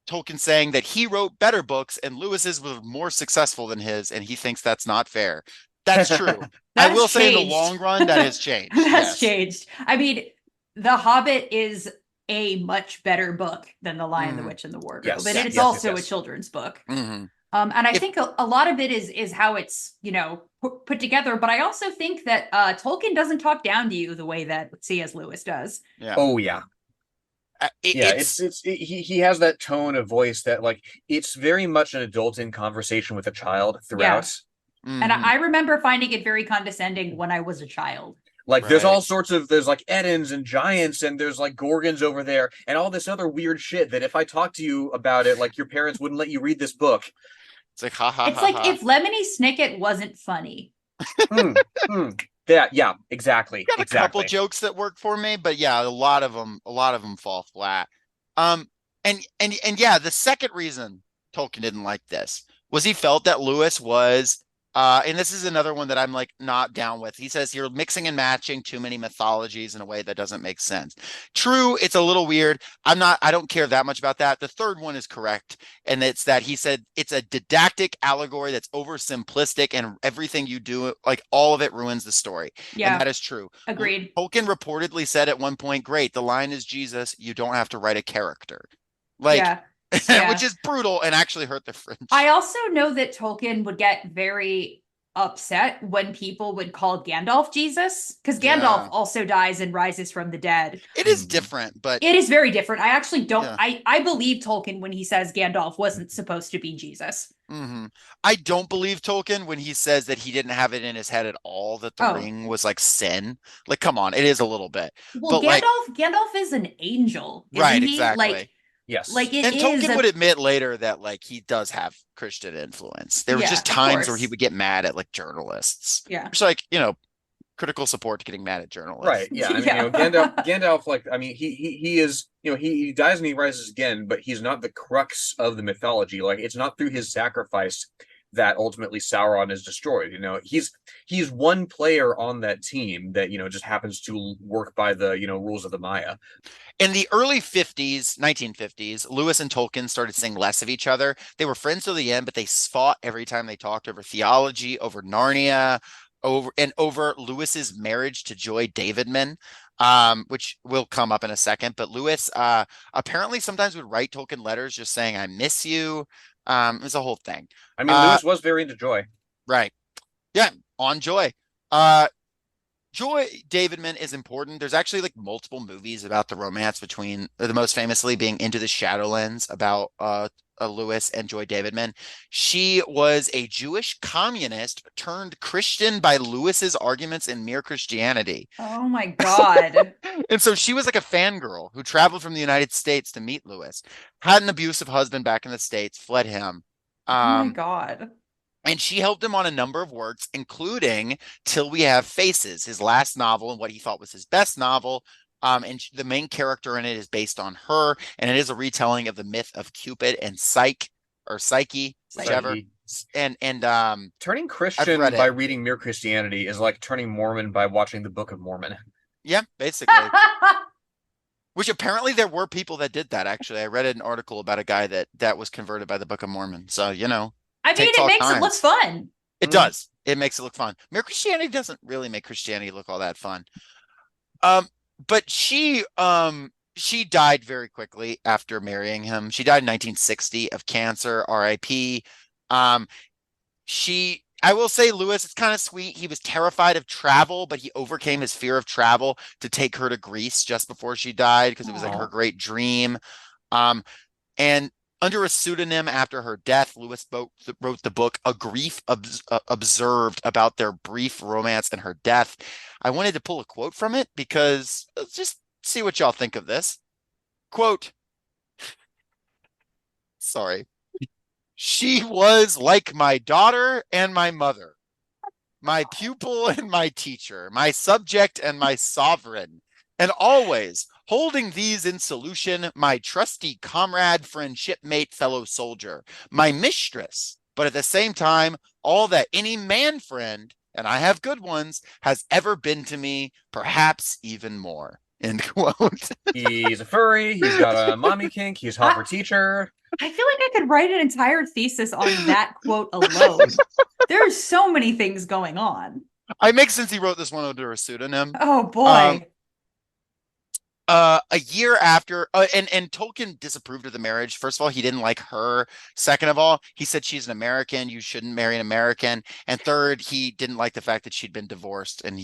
Tolkien saying that he wrote better books and Lewis's was more successful than his, and he thinks that's not fair. That's true. I will say in the long run, that has changed. That's changed. I mean, The Hobbit is a much better book than The Lion, the Witch, and the Wardrobe. Yes. But it's Yes, also yes. a children's book. Mhm. And I think a lot of it is how it's, put together. But I also think that Tolkien doesn't talk down to you the way that C.S. Lewis does. Yeah. Oh, yeah. It's He has that tone of voice that, like, it's very much an adult in conversation with a child throughout. And I remember finding it very condescending when I was a child. Like, there's all sorts of, there's like Edens and giants, and there's like Gorgons over there, and all this other weird shit that if I talked to you about it, like, your parents wouldn't let you read this book. It's like, ha ha. It's like if Lemony Snicket wasn't funny. Yeah, exactly. Got a couple jokes that work for me, but yeah, a lot of them fall flat. And yeah, the second reason Tolkien didn't like this was he felt that Lewis was and this is another one that I'm like not down with. He says you're mixing and matching too many mythologies in a way that doesn't make sense. True, it's a little weird. I don't care that much about that. The third one is correct. And it's that he said it's a didactic allegory that's oversimplistic and everything you do, like all of it ruins the story. Yeah. And that is true. Agreed. Tolkien reportedly said at one point, great, the line is Jesus. You don't have to write a character. Like, which is brutal and actually hurt the French. I also know that Tolkien would get very upset when people would call Gandalf Jesus, because Gandalf also dies and rises from the dead. It is different, but it is very different. I actually don't. I believe Tolkien when he says Gandalf wasn't supposed to be Jesus. I don't believe Tolkien when he says that he didn't have it in his head at all that the ring was like sin. Like, come on, it is a little bit. Well, but Gandalf is an angel, isn't right? he? Exactly. Like, yes. Like and Tolkien would admit later that like he does have Christian influence. There was just times where he would get mad at like journalists. Yeah. It's like, critical support to getting mad at journalists. Right. Yeah. I mean, Gandalf, like, I mean, he is, he dies and he rises again, but he's not the crux of the mythology. Like, it's not through his sacrifice that ultimately Sauron is destroyed. He's one player on that team that, just happens to work by the, rules of the Maya. In the early 1950s, Lewis and Tolkien started seeing less of each other. They were friends till the end, but they fought every time they talked over theology, over Narnia, over Lewis's marriage to Joy Davidman, which will come up in a second. But Lewis apparently sometimes would write Tolkien letters just saying, I miss you. It was a whole thing. I mean, Lewis was very into Joy. Right. Yeah, on Joy. Joy Davidman is important. There's actually like multiple movies about the romance between, the most famously being Into the Shadowlands, about Lewis and Joy Davidman. She was a Jewish communist turned Christian by Lewis's arguments in Mere Christianity. Oh my God. And so she was like a fangirl who traveled from the United States to meet Lewis, had an abusive husband back in the States, fled him. Oh my God. And she helped him on a number of works, including Till We Have Faces, his last novel and what he thought was his best novel. And the main character in it is based on her, and it is a retelling of the myth of Cupid and Psyche, whichever. And turning Christian by reading Mere Christianity is like turning Mormon by watching the Book of Mormon. Yeah, basically. Which apparently there were people that did that. Actually, I read an article about a guy that was converted by the Book of Mormon. So I mean, it makes it look fun. It does. It makes it look fun. Mere Christianity doesn't really make Christianity look all that fun. But she died very quickly after marrying him. She died in 1960 of cancer, RIP. She I will say, Lewis, it's kind of sweet. He was terrified of travel, but he overcame his fear of travel to take her to Greece just before she died because it was like her Oh. great dream. Um, and under a pseudonym after her death, wrote the book A Grief Observed about their brief romance and her death. I wanted to pull a quote from it because let's just see what y'all think of this. Quote, sorry. She was like my daughter and my mother, my pupil and my teacher, my subject and my sovereign, and always holding these in solution, my trusty comrade, friend, shipmate, fellow soldier, my mistress, but at the same time, all that any man friend, and I have good ones, has ever been to me, perhaps even more. End quote. He's a furry. He's got a mommy kink. He's hot for teacher. I feel like I could write an entire thesis on that quote alone. There's so many things going on. I make sense he wrote this one under a pseudonym. Oh boy. A year after, and Tolkien disapproved of the marriage. First of all, he didn't like her. Second of all, he said she's an American. You shouldn't marry an American. And third, he didn't like the fact that she'd been divorced. And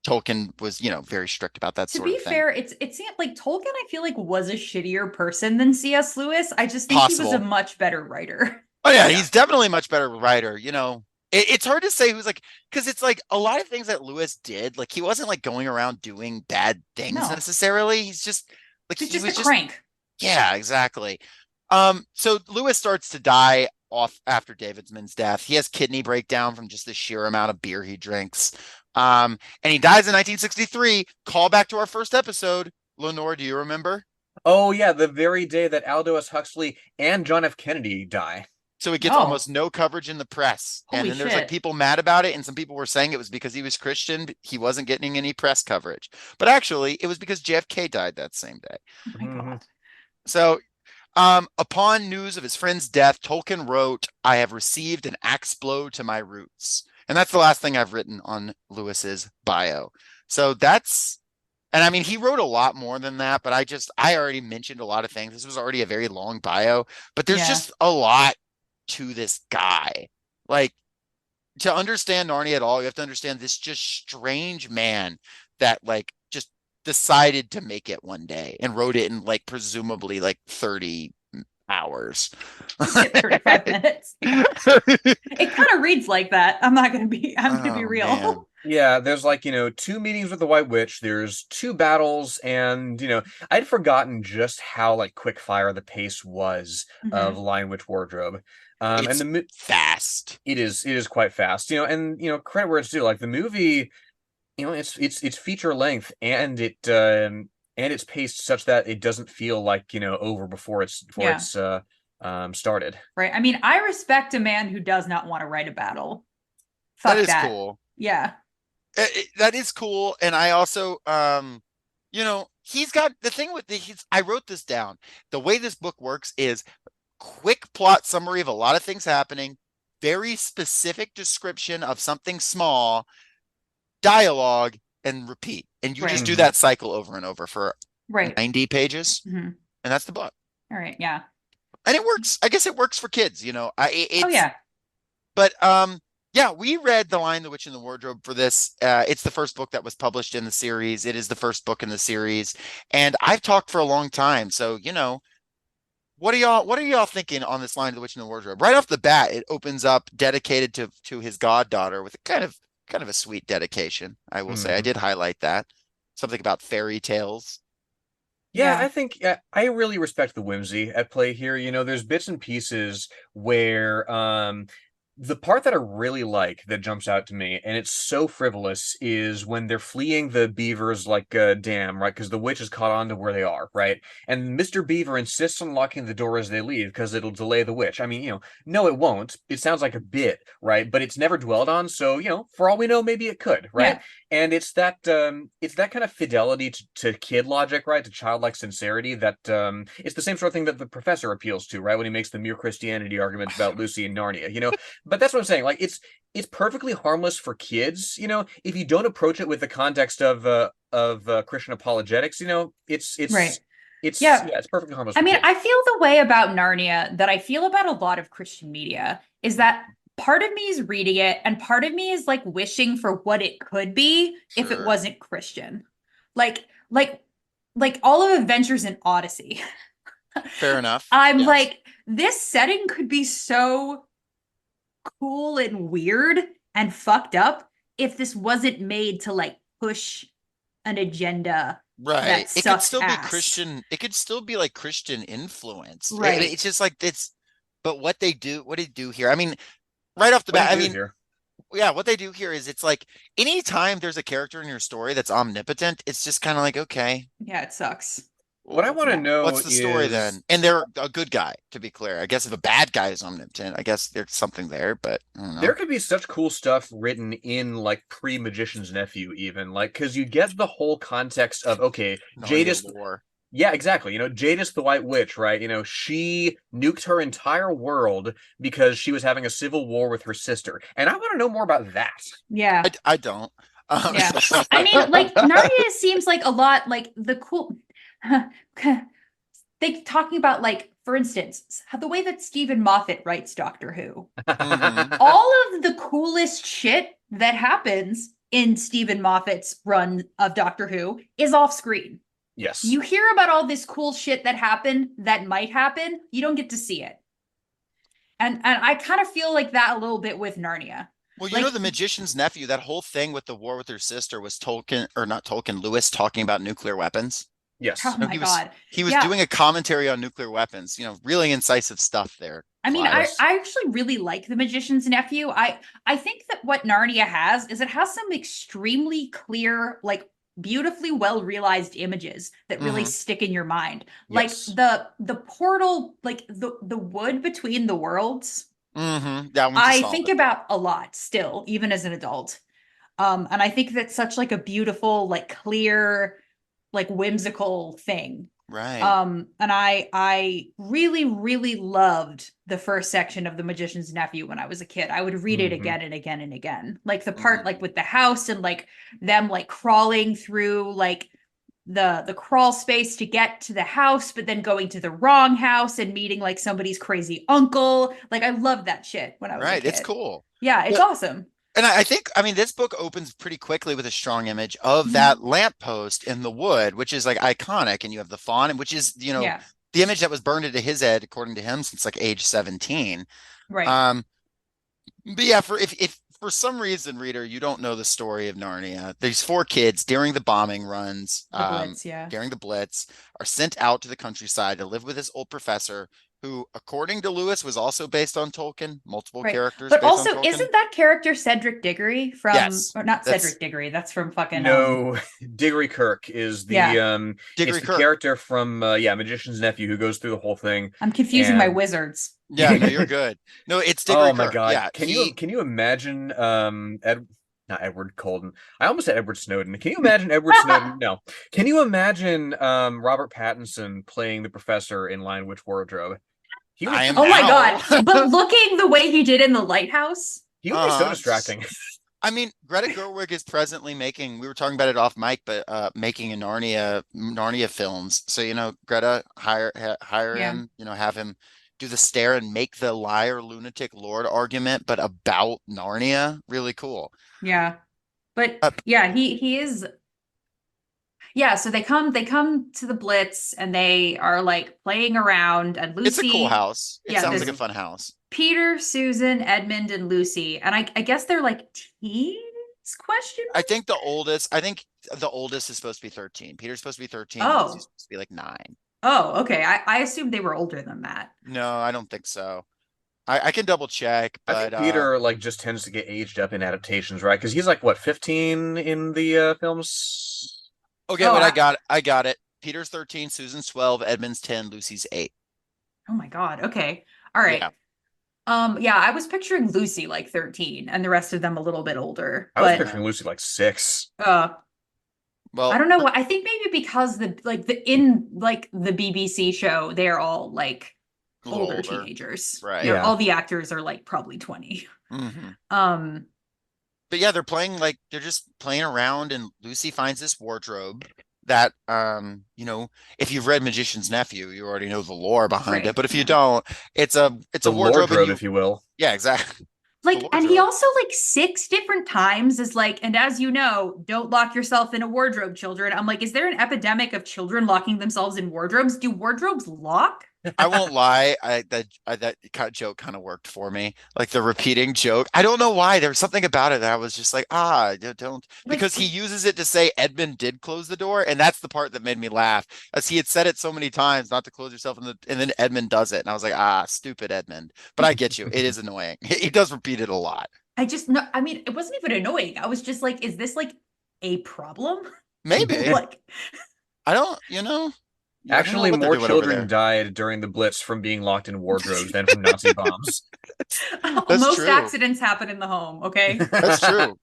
Tolkien was, very strict about that To sort of be thing. fair, it seemed like Tolkien, I feel like, was a shittier person than C.S. Lewis. I just think he was a Possible. much better writer. Oh yeah, he's definitely a much better writer. It's hard to say who's like, because it's like a lot of things that Lewis did, like he wasn't like going around doing bad things No. necessarily. He's just like He's he just was a just crank. Yeah, exactly. So Lewis starts to die off after Davidman's death. He has kidney breakdown from just the sheer amount of beer he drinks. And he dies in 1963. Call back to our first episode. Lenore, do you remember? Oh yeah, the very day that Aldous Huxley and John F. Kennedy die. So it gets almost no coverage in the press. And Holy then there's like shit. people mad about it, and some people were saying it was because he was Christian, but he wasn't getting any press coverage. But actually, it was because JFK died that same day. Oh my God. So upon news of his friend's death, Tolkien wrote, I have received an axe blow to my roots. And that's the last thing I've written on Lewis's bio. So and I mean, he wrote a lot more than that, but I already mentioned a lot of things. This was already a very long bio, but there's just a lot to this guy. Like, to understand Narnia at all, you have to understand this just strange man that like just decided to make it one day and wrote it in like presumably like 30 hours. 35 minutes. It kind of reads like that. I'm gonna be real. Man. Yeah, there's like, 2 meetings with the White Witch, there's 2 battles, and, I'd forgotten just how, like, quick fire the pace was of Lion Witch Wardrobe. It's and fast. It is quite fast, and, credit where it's due, like, the movie, it's feature length, and it's paced such that it doesn't feel like, over before it's started. Right. I mean, I respect a man who does not want to write a battle. Fuck that is cool. Yeah. That is cool. And I also, he's got the thing with I wrote this down. The way this book works is quick plot summary of a lot of things happening, very specific description of something small, dialogue, and repeat. And you just do that cycle over and over for 90 pages. And that's the book. All right. Yeah. And it works. I guess it works for kids, yeah. But yeah, we read The Lion, the Witch, and the Wardrobe for this. It's the first book that was published in the series. It is the first book in the series. And I've talked for a long time. So, what are y'all thinking on this Lion, the Witch, and the Wardrobe? Right off the bat, it opens up dedicated to his goddaughter with a kind of a sweet dedication, I will say. I did highlight that. Something about fairy tales. Yeah, I think I really respect the whimsy at play here. There's bits and pieces where the part that I really like that jumps out to me, and it's so frivolous, is when they're fleeing the beavers like a dam, right? Because the witch is caught on to where they are, right? And Mr. Beaver insists on locking the door as they leave because it'll delay the witch. I mean, no, it won't. It sounds like a bit, right? But it's never dwelled on, so for all we know, maybe it could, right? Yeah. And it's that kind of fidelity to kid logic, right? To childlike sincerity that it's the same sort of thing that the professor appeals to, right? When he makes the mere Christianity argument about Lucy and Narnia, But that's what I'm saying. Like it's perfectly harmless for kids, if you don't approach it with the context of Christian apologetics, it's right. It's perfectly harmless. I mean, kids. I feel the way about Narnia that I feel about a lot of Christian media is that part of me is reading it, and part of me is like wishing for what it could be if it Sure. wasn't Christian. Like, like, like all of Adventures in Odyssey. Fair enough. I'm Yes. like, this setting could be so cool and weird and fucked up if this wasn't made to like push an agenda Right. that It could sucks still be ass. Christian. It could still be like Christian influence. Right. It's just like but what they do here, I mean, right off the What do bat, I you do mean, here? yeah, what they do here is it's like anytime there's a character in your story that's omnipotent, it's just kind of like, okay, Yeah, it sucks. What I want to Yeah. know what's the story then? is And they're a good guy, to be clear. I guess if a bad guy is omnipotent, I guess there's something there, but I don't there know. could be such cool stuff written in like pre-Magician's Nephew, even like because you get the whole context of okay, Narnia Jadis. lore. Yeah, exactly. Jadis the White Witch, right? She nuked her entire world because she was having a civil war with her sister, and I want to know more about that. Yeah. I don't. Yeah. I mean, like Narnia seems like a lot like the cool they talking about like, for instance, the way that Stephen Moffat writes Doctor Who. Mhm. All of the coolest shit that happens in Stephen Moffat's run of Doctor Who is off screen. Yes. You hear about all this cool shit that happened that might happen, you don't get to see it. And I kind of feel like that a little bit with Narnia. Well, you know, Like, the magician's nephew, that whole thing with the war with her sister was Tolkien, or not Tolkien, Lewis talking about nuclear weapons. Yes. oh No, my God. he was Yeah. doing a commentary on nuclear weapons, really incisive stuff there. I mean, Clive. I actually really like The Magician's Nephew. I think that what Narnia has is it has some extremely clear, like beautifully well realized images that really Mhm. stick in your mind. Like Yes. the portal, like the wood between the worlds. That one's a I solid. think about a lot still, even as an adult. And I think that's such like a beautiful, like clear, like whimsical thing. Right. And I really, really loved the first section of The Magician's Nephew when I was a kid. I would read it Mhm. again and again and again. Like the part Mhm. like with the house and like them like crawling through like the crawl space to get to the house, but then going to the wrong house and meeting like somebody's crazy uncle. Like I loved that shit when I was a Right. It's kid. cool. Yeah, it's Well, awesome. and I think, I mean, this book opens pretty quickly with a strong image of that lamppost in the wood, which is like iconic. And you have the fawn, and which is, Yeah, the image that was burned into his head, according to him, since like age 17. right. Um, but yeah, if for some reason, reader, you don't know the story of Narnia, these four kids during the bombing runs, The Blitz, yeah. during the Blitz, are sent out to the countryside to live with this old professor who, according to Lewis, was also based on Tolkien, multiple Right. characters But based on also, Tolkien. isn't that character Cedric Diggory from, Yes, or not that's Cedric Diggory, that's from fucking, No, Diggory Kirk is the yeah, it's Diggory the Kirk. character from Magician's Nephew who goes through the whole thing. I'm confusing my And wizards. Yeah, no, you're good. No, it's Diggory oh my Kirk. God, Yeah, can you imagine not Edward Colden. I almost said Edward Snowden. Can you imagine Edward Snowden? No. Can you imagine Robert Pattinson playing the professor in Lion Witch Wardrobe? He would I am Oh my now. God. But looking the way he did in the lighthouse. he would be so Uh-huh. distracting. I mean, Greta Gerwig is presently making, we were talking about it off mic, but making a Narnia films. So, Greta, hire Yeah. him, have him do the stare and make the liar lunatic lord argument, but about Narnia. Really cool. Yeah. But Uh, yeah, he is. Yeah, so they come to the Blitz and they are like playing around and it's a cool Lucy, house. It yeah, sounds there's like a fun house. Peter, Susan, Edmund, and Lucy. And I guess they're like teens question I mark? think the oldest is supposed to be 13. Peter's supposed to be 13. Lucy's Oh. supposed to be like 9. Oh, okay. I assumed they were older than that. No, I don't think so. I can double check, I but think Peter like just tends to get aged up in adaptations, right? Because he's like what 15 in the films. okay, Oh, wait, I got it. Peter's 13, Susan's 12, Edmund's 10, Lucy's 8. oh my God. Okay. All right. Yeah. Yeah, I was picturing Lucy like 13 and the rest of them a little bit older. I was But picturing Lucy like 6. I Well, don't know what I think maybe because the BBC show, they're all like a little older older. teenagers. Right. They're, Yeah. all the actors are like probably 20. hmm Um, But yeah, they're just playing around, and Lucy finds this wardrobe that, if you've read Magician's Nephew, you already know the lore behind Right, it. But if you yeah. don't, it's a The wardrobe, and wardrobe, if you will. yeah, exactly. Like, the and he wardrobe. also like 6 different times is like, and as you know, don't lock yourself in a wardrobe, children. I'm like, is there an epidemic of children locking themselves in wardrobes? Do wardrobes lock? I won't lie, that kind of joke kind of worked for me. Like the repeating joke. I don't know why. There was something about it that I was just like, don't, Like, because he uses it to say Edmund did close the door, and that's the part that made me laugh, as he had said it so many times not to close yourself, and then Edmund does it, and I was like, stupid Edmund. But I get you. It is annoying. He does repeat it a lot. I just no, I mean, it wasn't even annoying. I was just like, is this like a problem? Maybe. Like, I don't, I don't know Actually, what they're more doing over children there. died during the Blitz from being locked in wardrobes than from Nazi bombs. That's most true. accidents happen in the home, okay? That's true.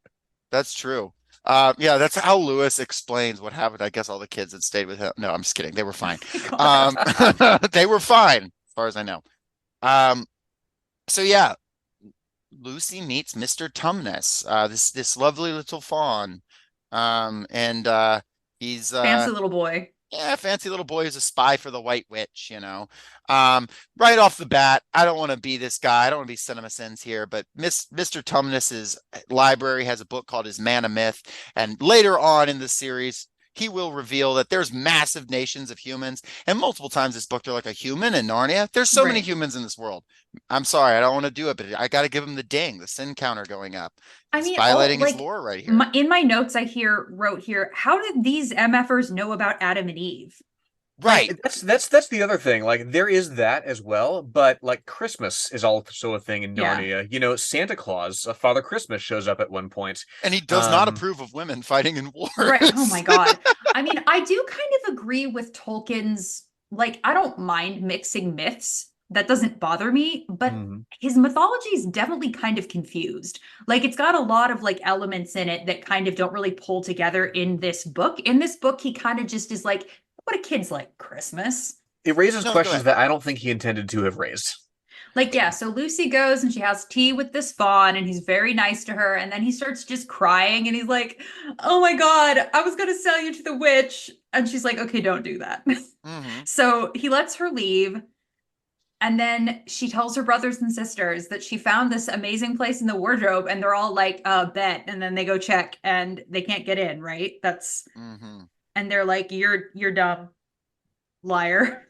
That's true. Yeah, that's how Lewis explains what happened. I guess all the kids that stayed with him. No, I'm just kidding. They were fine. God. Um, they were fine, as far as I know. Um, so yeah, Lucy meets Mr. Tumnus, this lovely little fawn. And he's Fancy little boy. yeah, fancy little boy who's a spy for the White Witch. Right off the bat, I don't want to be this guy. I don't want to be Cinema Sins here, but Mr. Tumnus's library has a book called his Man of Myth. And later on in the series, he will reveal that there's massive nations of humans. And multiple times this book, they're like a human in Narnia. There's so many Right. humans in this world. I'm sorry, I don't want to do it, but I got to give him the ding, the sin counter going up. I He's mean, all violating his like lore right here. in my notes, wrote here, how did these MFers know about Adam and Eve? Right. That's the other thing. Like there is that as well, but like Christmas is also a thing in Yeah. Narnia. You know, Santa Claus, Father Christmas shows up at one point. And he does not approve of women fighting in wars. Right. Oh my God. I mean, I do kind of agree with Tolkien's, like, I don't mind mixing myths. That doesn't bother me, but his mythology is definitely kind of confused. Like, it's got a lot of like elements in it that kind of don't really pull together in this book. In this book, he kind of just is like, what do kids like? Christmas? It raises No, go questions ahead. that I don't think he intended to have raised. Like, yeah, so Lucy goes and she has tea with this fawn, and he's very nice to her. And then he starts just crying, and he's like, oh my God, I was going to sell you to the witch. And she's like, okay, don't do that. So he lets her leave. And then she tells her brothers and sisters that she found this amazing place in the wardrobe, and they're all like, bet. And then they go check and they can't get in, right? That's, and they're like, you're dumb, liar.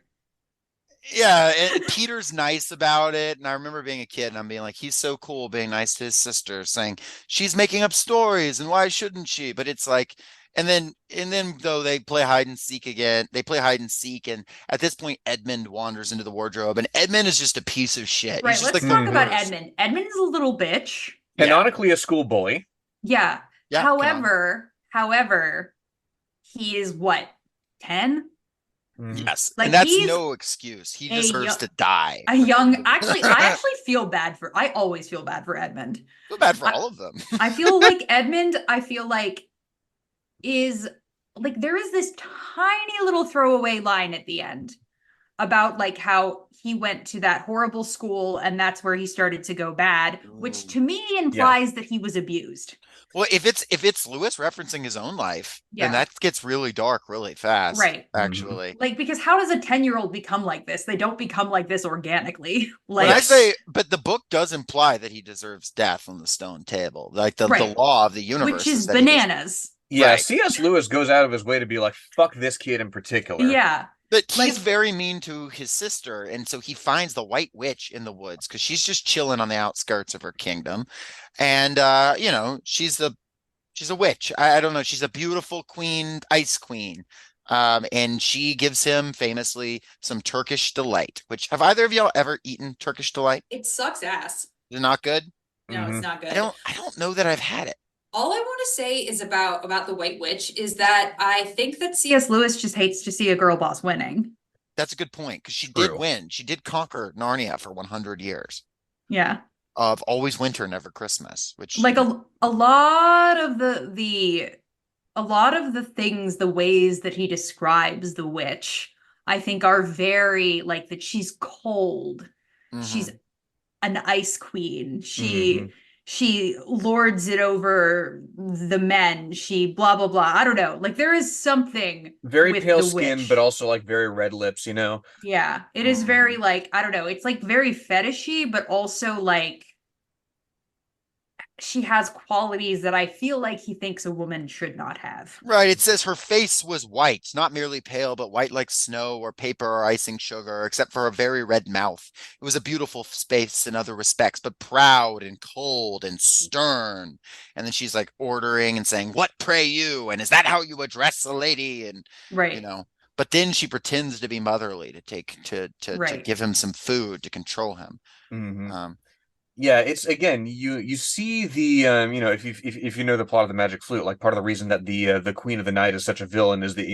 Yeah, and Peter's nice about it. And I remember being a kid and I'm being like, he's so cool being nice to his sister, saying she's making up stories and why shouldn't she? But it's like, and then though they play hide and seek again, they play hide and seek. And at this point, Edmund wanders into the wardrobe, and Edmund is just a piece of shit. Right, He's just let's like talk the about worst. Edmund. Edmund is a little bitch. Canonically a school bully. Yeah. Yeah, However, he is what, 10? Yes. Like, and that's he's no excuse. He a deserves to die. I actually feel bad I always feel bad for Edmund. Feel bad for all of them. I feel like Edmund, is like, there is this tiny little throwaway line at the end about like how he went to that horrible school and that's where he started to go bad, which to me implies that he was abused. Well, if it's Lewis referencing his own life, then that gets really dark really fast. Right. Actually. Like, because how does a 10-year-old become like this? They don't become like this organically. Like, When I say, but the book does imply that he deserves death on the stone table. Like the law of the universe. Which is that bananas. Yeah, C.S. Lewis goes out of his way to be like, fuck this kid in particular. Yeah. But he's very mean to his sister, and so he finds the White Witch in the woods because she's just chilling on the outskirts of her kingdom. And she's a witch. I don't know. She's a beautiful queen, ice queen. And she gives him famously some Turkish delight, which have either of y'all ever eaten Turkish delight? It sucks ass. Is it not good? No, it's not good. I don't know that I've had it. All I want to say is about the White Witch is that I think that C.S. Lewis just hates to see a girl boss winning. That's a good point, because she did win. She did conquer Narnia for 100 years. Yeah. Of always winter, never Christmas, which like a lot of the things, the ways that he describes the witch, I think are very like that she's cold. She's an ice queen. She lords it over the men. She blah blah blah. I don't know. Like, there is something very with pale the skin, witch. but also like very red lips, you know? Yeah, it is very like, I don't know. It's like very fetishy, but also like she has qualities that I feel like he thinks a woman should not have. Right. It says her face was white, not merely pale, but white like snow or paper or icing sugar, except for a very red mouth. It was a beautiful face in other respects, but proud and cold and stern. And then she's like ordering and saying, "What pray you? And is that how you address a lady?" And you Right. know, but then she pretends to be motherly to take to Right. give him some food to control him. Mhm. Um, Yeah, it's again, you see the if you know the plot of the Magic Flute, like part of the reason that the Queen of the Night is such a villain is that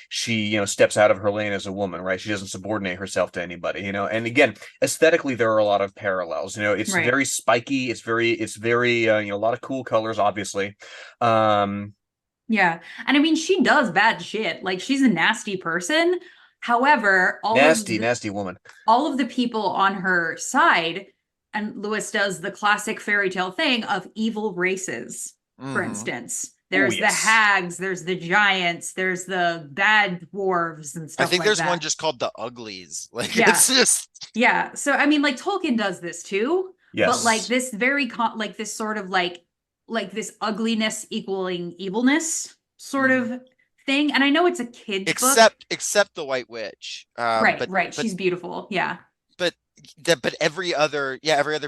she steps out of her lane as a woman, right? She doesn't subordinate herself to anybody, and again, aesthetically there are a lot of parallels. It's Right. very spiky, it's very a lot of cool colors, obviously. Um Yeah. And I mean, she does bad shit. Like she's a nasty person. However, nasty woman. all of the people on her side, and Lewis does the classic fairy tale thing of evil races, for mhm. instance. Oh There's the yes. hags, there's the giants, there's the bad dwarves and I stuff think like there's one that. just called the Uglies. Like Yeah. it's just Yeah. So I mean, like Tolkien does this too, but like Yes. this like this sort of like this ugliness equaling evilness sort Mhm. of thing. And I know it's a kid's book. except the White Witch. Right, But right. She's beautiful. Yeah. but but every other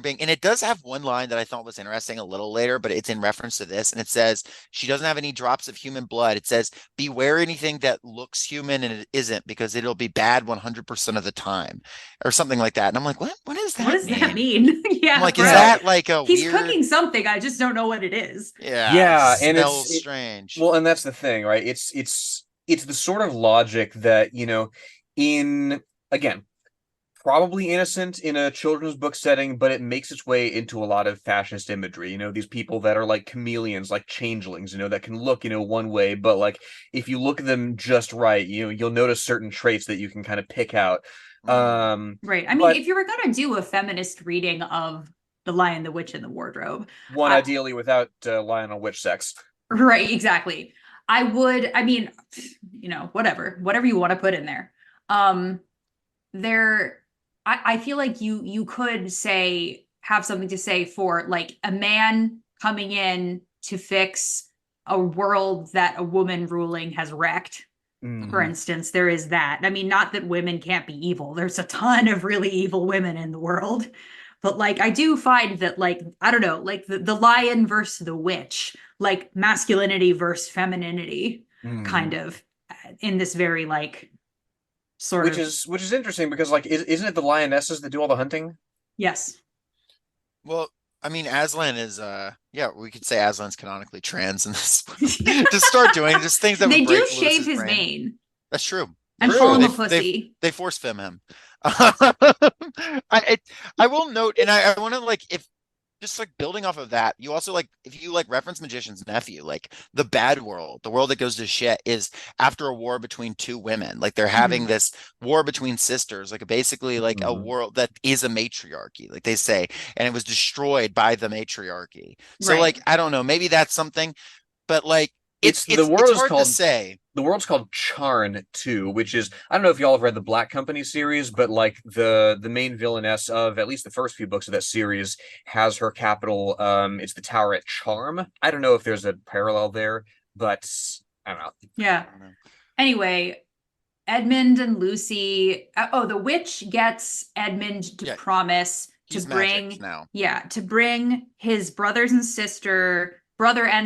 being, and it does have one line that I thought was interesting a little later, but it's in reference to this, and it says she doesn't have any drops of human blood. It says, "Beware anything that looks human and it isn't, because it'll be bad 100% of the time," or something like that. And I'm like, what does What that does that mean? mean? I'm Yeah, like, is bro. Yeah. that like a He's weird? cooking something. I just don't know what it is. Yeah, it Yeah, and smells strange. well, and that's the thing, right? It's the sort of logic that, in again, probably innocent in a children's book setting, but it makes its way into a lot of fascist imagery. These people that are like chameleons, like changelings, that can look, one way, but like if you look at them just right, you'll notice certain traits that you can kind of pick out. Mm. Right. I mean, But if you were gonna do a feminist reading of The Lion, the Witch, and the Wardrobe, one I ideally without Lionel Witch sex. right, exactly. I would, I mean, whatever you want to put in there. Um, there, I feel like you could say have something to say for like a man coming in to fix a world that a woman ruling has wrecked. For Mhm. instance, there is that. I mean, not that women can't be evil. There's a ton of really evil women in the world. But like I do find that like I don't know, like the lion versus the witch, like masculinity versus femininity kind Mhm. of in this very like sort Which of is which is interesting because like isn't it the lionesses that do all the hunting? yes. Well, I mean, Aslan is yeah, we could say Aslan's canonically trans in this. Just start doing just things that would They do break shave Lewis's his brain. mane That's true. and That's call true. him True. a pussy. They force fem him. I will note, and I want to like if just like building off of that, you also like if you like reference Magician's Nephew, like the bad world, the world that goes to shit is after a war between two women. Like they're having Mhm. this war between sisters, like basically like a Mhm. world that is a matriarchy, like they say, and it was destroyed by the matriarchy. So Right. like I don't know, maybe that's something, but like It's the it's world is hard to called say. the world's called Charn too, which is I don't know if y'all have read the Black Company series, but like the main villainess of at least the first few books of that series has her capital. It's the tower at Charm. I don't know if there's a parallel there, but I don't know. Yeah. I don't know. Anyway, Edmund and Lucy. Oh, the witch gets Edmund to Yeah, promise he's magic now. to bring his brother and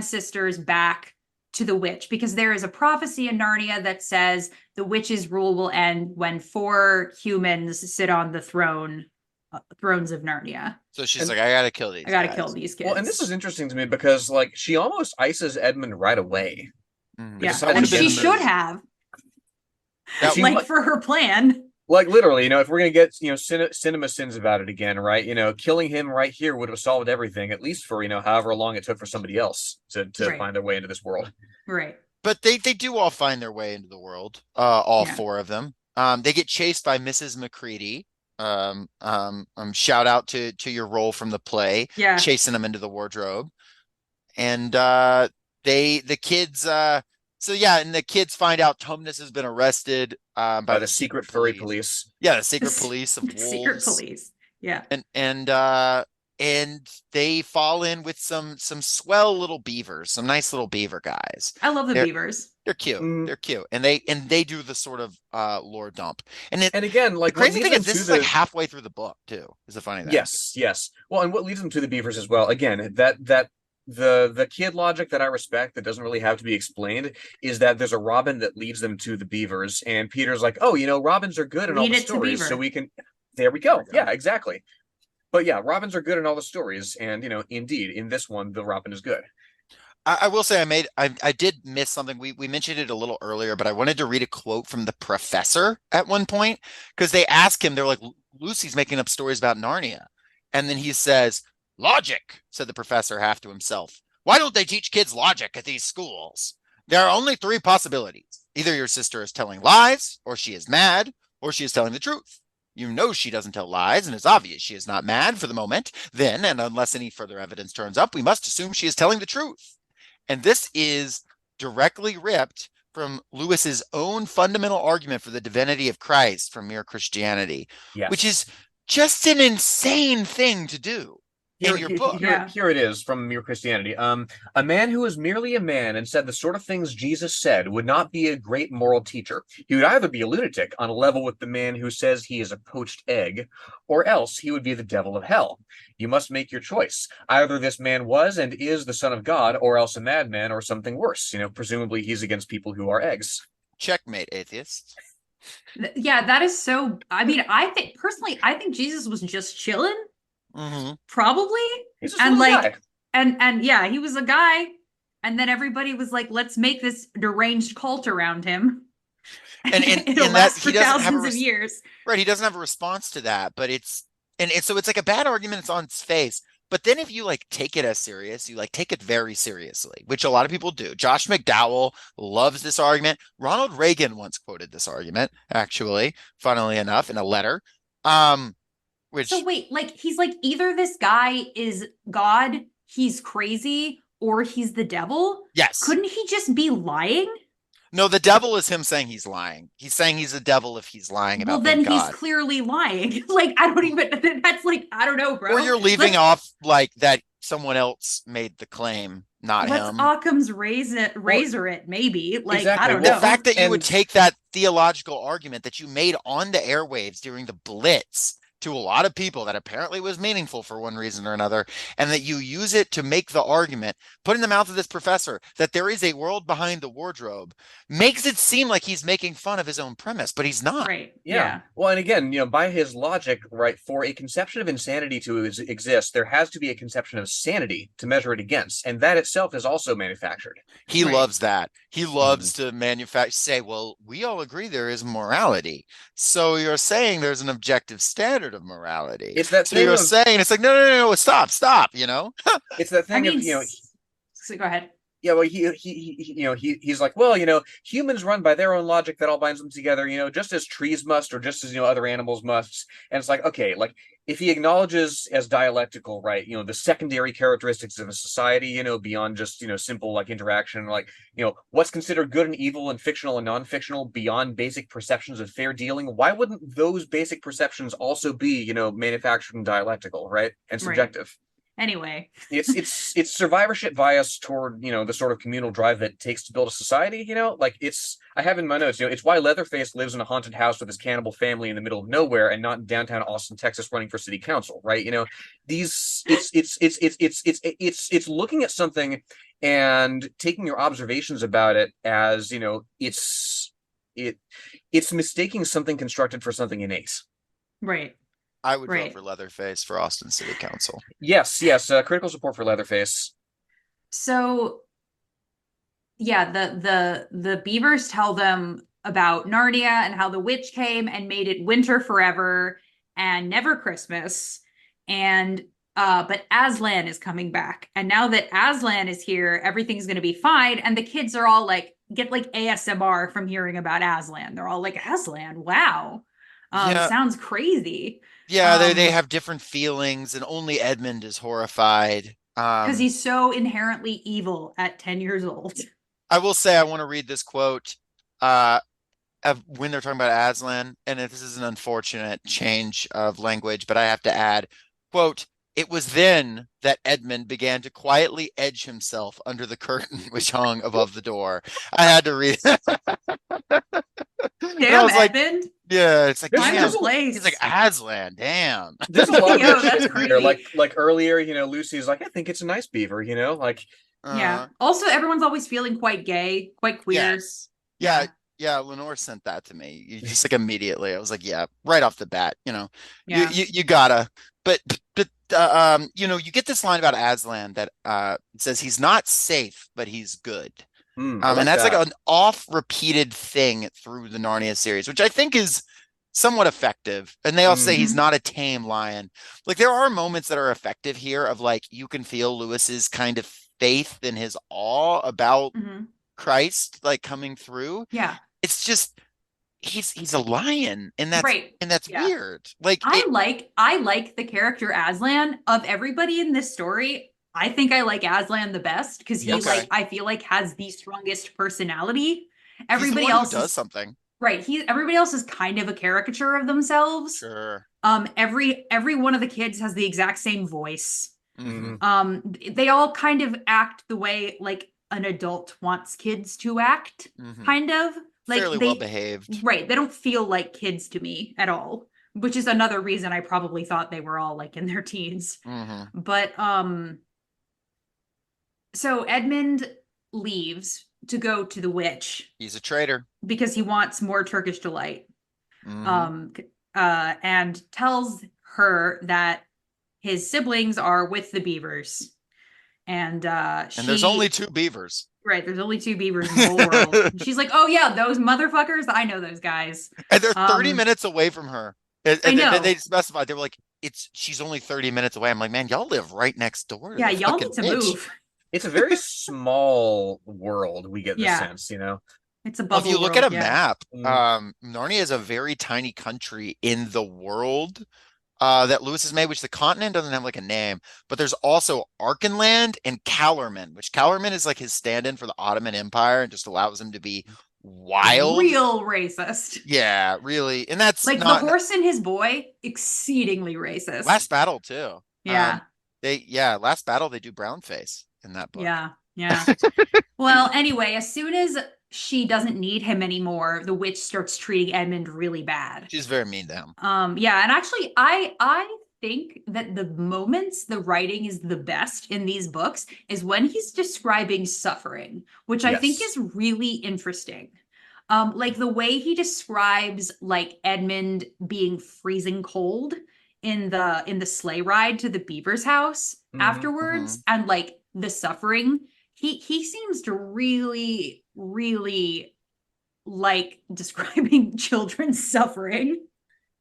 sisters back to the witch because there is a prophecy in Narnia that says the witch's rule will end when 4 humans sit on the thrones of Narnia. So she's And like, I gotta kill I these gotta kill guys. these well, and this is kids. interesting to me because like she almost ices Edmund right away. Mhm. Yeah, That Decides would and have been she the against should it. move. have, That She like for her plan. like literally, if we're gonna get cinema sins about it again, right? Killing him right here would have solved everything, at least for however long it took for somebody else to Right, find their way into this world. right. but they do all find their way into the world. All Yeah, four of them. They get chased by Mrs. McCready. Shout out to your role from the play, yeah. chasing them into the wardrobe. And the kids so yeah, and the kids find out Tumnus has been arrested by By the the secret secret furry police. police. Yeah, the secret police of The secret wolves. police. Yeah. And and they fall in with some swell little beavers, some nice little beaver guys. I love the They're beavers. they're cute. Mm. They're cute. And they do the sort of lore dump. And And again, the like what crazy leads thing them is this to is like the halfway through the book too, is the funny thing. yes. Well, and what leads them to the beavers as well, again, that the kid logic that I respect that doesn't really have to be explained is that there's a robin that leads them to the beavers, and Peter's like, oh, robins are good in all Lead the it to stories, so beaver. we can. There we go. There we go. Yeah, exactly. But yeah, robins are good in all the stories, and indeed, in this one, the robin is good. I will say I did miss something. We mentioned it a little earlier, but I wanted to read a quote from the professor at one point because they ask him, they're like, Lucy's making up stories about Narnia. And then he says, logic, said the professor half to himself. Why don't they teach kids logic at these schools? There are only three possibilities. Either your sister is telling lies, or she is mad, or she is telling the truth. You know she doesn't tell lies, and it's obvious she is not mad for the moment. Then, and unless any further evidence turns up, we must assume she is telling the truth. And this is directly ripped from Lewis's own fundamental argument for the divinity of Christ from Mere Christianity, Yes. which is just an insane thing to do in your book. Here it is from Mere Christianity. A man who is merely a man and said the sort of things Jesus said would not be a great moral teacher. He would either be a lunatic on a level with the man who says he is a poached egg, or else he would be the devil of hell. You must make your choice. Either this man was and is the son of God, or else a madman, or something worse. Presumably he's against people who are eggs. Checkmate, atheists. Yeah, that is so. I mean, I think Jesus was just chilling. Mm-hmm. Probably. He's just a guy. And yeah, he was a guy, and then everybody was like, let's make this deranged cult around him. And it'll last for thousands of years. Right, he doesn't have a response to that, but so it's like a bad argument. It's on its face. But then if you like take it as serious, you like take it very seriously, which a lot of people do. Josh McDowell loves this argument. Ronald Reagan once quoted this argument, actually, funnily enough, in a letter. So wait, like he's like either this guy is God, he's crazy, or he's the devil? Yes. Couldn't he just be lying? No, the devil is him saying he's lying. He's saying he's a devil if he's lying about being God. Well, then he's clearly lying. Like, I don't even, that's like, I don't know, bro. Or you're leaving off like that someone else made the claim, not him. Occam's razor it, maybe. Like, exactly. I don't know. The fact that you would take that theological argument that you made on the airwaves during the Blitz to a lot of people that apparently was meaningful for one reason or another, and that you use it to make the argument, put in the mouth of this professor that there is a world behind the wardrobe, makes it seem like he's making fun of his own premise, but he's not. Right. Yeah. Well, and again, by his logic, right, for a conception of insanity to exist, there has to be a conception of sanity to measure it against, and that itself is also manufactured. He loves that. He loves to say, well, we all agree there is morality. So you're saying there's an objective standard of morality. It's that so you're saying it's like, no, stop, It's that thing So go ahead. Yeah, well, he's like, well, humans run by their own logic that all binds them together, just as trees must, or just as other animals must. And it's like, okay, like if he acknowledges as dialectical, right, the secondary characteristics of a society, beyond just simple like interaction, like what's considered good and evil and fictional and non-fictional beyond basic perceptions of fair dealing. Why wouldn't those basic perceptions also be manufactured and dialectical, right, and subjective? Right. Anyway, it's survivorship bias toward the sort of communal drive that it takes to build a society. Like I have in my notes, it's why Leatherface lives in a haunted house with his cannibal family in the middle of nowhere and not in downtown Austin, Texas, running for city council, right? It's looking at something and taking your observations about it as it's mistaking something constructed for something innate. Right. I would vote for Leatherface for Austin City Council. Yes, critical support for Leatherface. So, yeah, the beavers tell them about Narnia and how the witch came and made it winter forever and never Christmas. And but Aslan is coming back, and now that Aslan is here, everything's going to be fine. And the kids are all like get like ASMR from hearing about Aslan. They're all like, Aslan, wow, sounds crazy. Yeah, they have different feelings, and only Edmund is horrified. Because he's so inherently evil at 10 years old. I will say I want to read this quote when they're talking about Aslan, and this is an unfortunate change of language, but I have to add, quote, it was then that Edmund began to quietly edge himself under the curtain which hung above the door. I had to read it. And I Damn, was like, Edmund. yeah, it's like, Find damn. a place. He's like, Aslan, damn. There's a lot of Yo, good that's shit in there. crazy. Like earlier, Lucy's like, I think it's a nice beaver, like Yeah. Also, everyone's always feeling quite gay, quite queer. Yes. Yeah, Lenore sent that to me. Just like immediately. I was like, yeah, right off the bat, Yeah. you gotta. But you get this line about Aslan that says he's not safe, but he's good. And that's like an oft repeated thing through the Narnia series, which I think is somewhat effective. And they also say he's not a tame lion. Like there are moments that are effective here of like you can feel Lewis's kind of faith and his awe about Christ like coming through. Yeah. It's just he's a lion, and that's right. and that's weird. Like I like the character Aslan. Of everybody in this story, I think I like Aslan the best because he like I feel like has the strongest personality. Everybody else does something. Right. Everybody else is kind of a caricature of themselves. Sure. Every one of the kids has the exact same voice. They all kind of act the way like an adult wants kids to act, kind of. Like fairly well behaved. Right. They don't feel like kids to me at all, which is another reason I probably thought they were all like in their teens. But so Edmund leaves to go to the witch. He's a traitor because he wants more Turkish delight. And tells her that his siblings are with the beavers. And there's only 2 beavers. Right, there's only 2 beavers in the whole world. She's like, oh yeah, those motherfuckers, I know those guys. And they're 30 minutes away from her. And I know. they specified, they were like, she's only 30 minutes away. I'm like, man, y'all live right next door. Yeah, y'all need to move. It's a very small world, we get the sense, It's a bubble if you look at a map, Mm. Narnia is a very tiny country in the world that Lewis has made, which the continent doesn't have like a name, but there's also Archenland and Calormen, which Calormen is like his stand-in for the Ottoman Empire and just allows him to be wild. Real racist. Yeah, really. And that's like the horse and his boy, exceedingly racist. Last Battle too. Yeah. Last Battle they do brownface in that book. Yeah. Well, anyway, as soon as she doesn't need him anymore, the witch starts treating Edmund really bad. She's very mean to him. Yeah, and actually I think that the moments the writing is the best in these books is when he's describing suffering, which I think is really interesting. Like the way he describes like Edmund being freezing cold in the sleigh ride to the beaver's house afterwards, and like the suffering. He seems to really, really like describing children's suffering.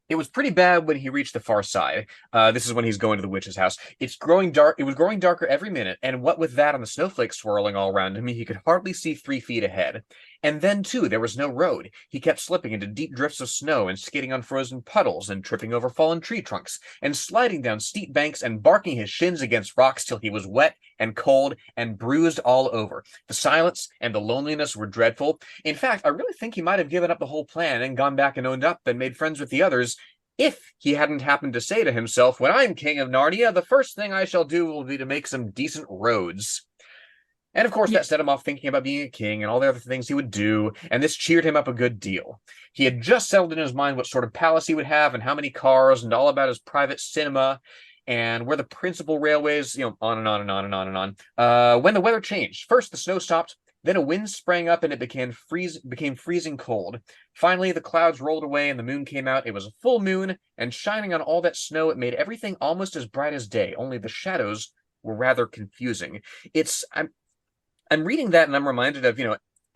It was pretty bad when he reached the far side. This is when he's going to the witch's house. It's growing dark. It was growing darker every minute, and what with that and the snowflakes swirling all around him, he could hardly see 3 feet ahead. And then, too, there was no road. He kept slipping into deep drifts of snow and skating on frozen puddles and tripping over fallen tree trunks and sliding down steep banks and barking his shins against rocks till he was wet and cold and bruised all over. The silence and the loneliness were dreadful. In fact, I really think he might have given up the whole plan and gone back and owned up and made friends with the others if he hadn't happened to say to himself, when I'm king of Narnia, the first thing I shall do will be to make some decent roads. And of course, that set him off thinking about being a king and all the other things he would do, and this cheered him up a good deal. He had just settled in his mind what sort of palace he would have and how many cars and all about his private cinema and where the principal railways, on and on and on and on and on. When the weather changed, first the snow stopped, then a wind sprang up and it became freezing cold. Finally, the clouds rolled away and the moon came out. It was a full moon, and shining on all that snow, it made everything almost as bright as day, only the shadows were rather confusing. I'm reading that and I'm reminded of,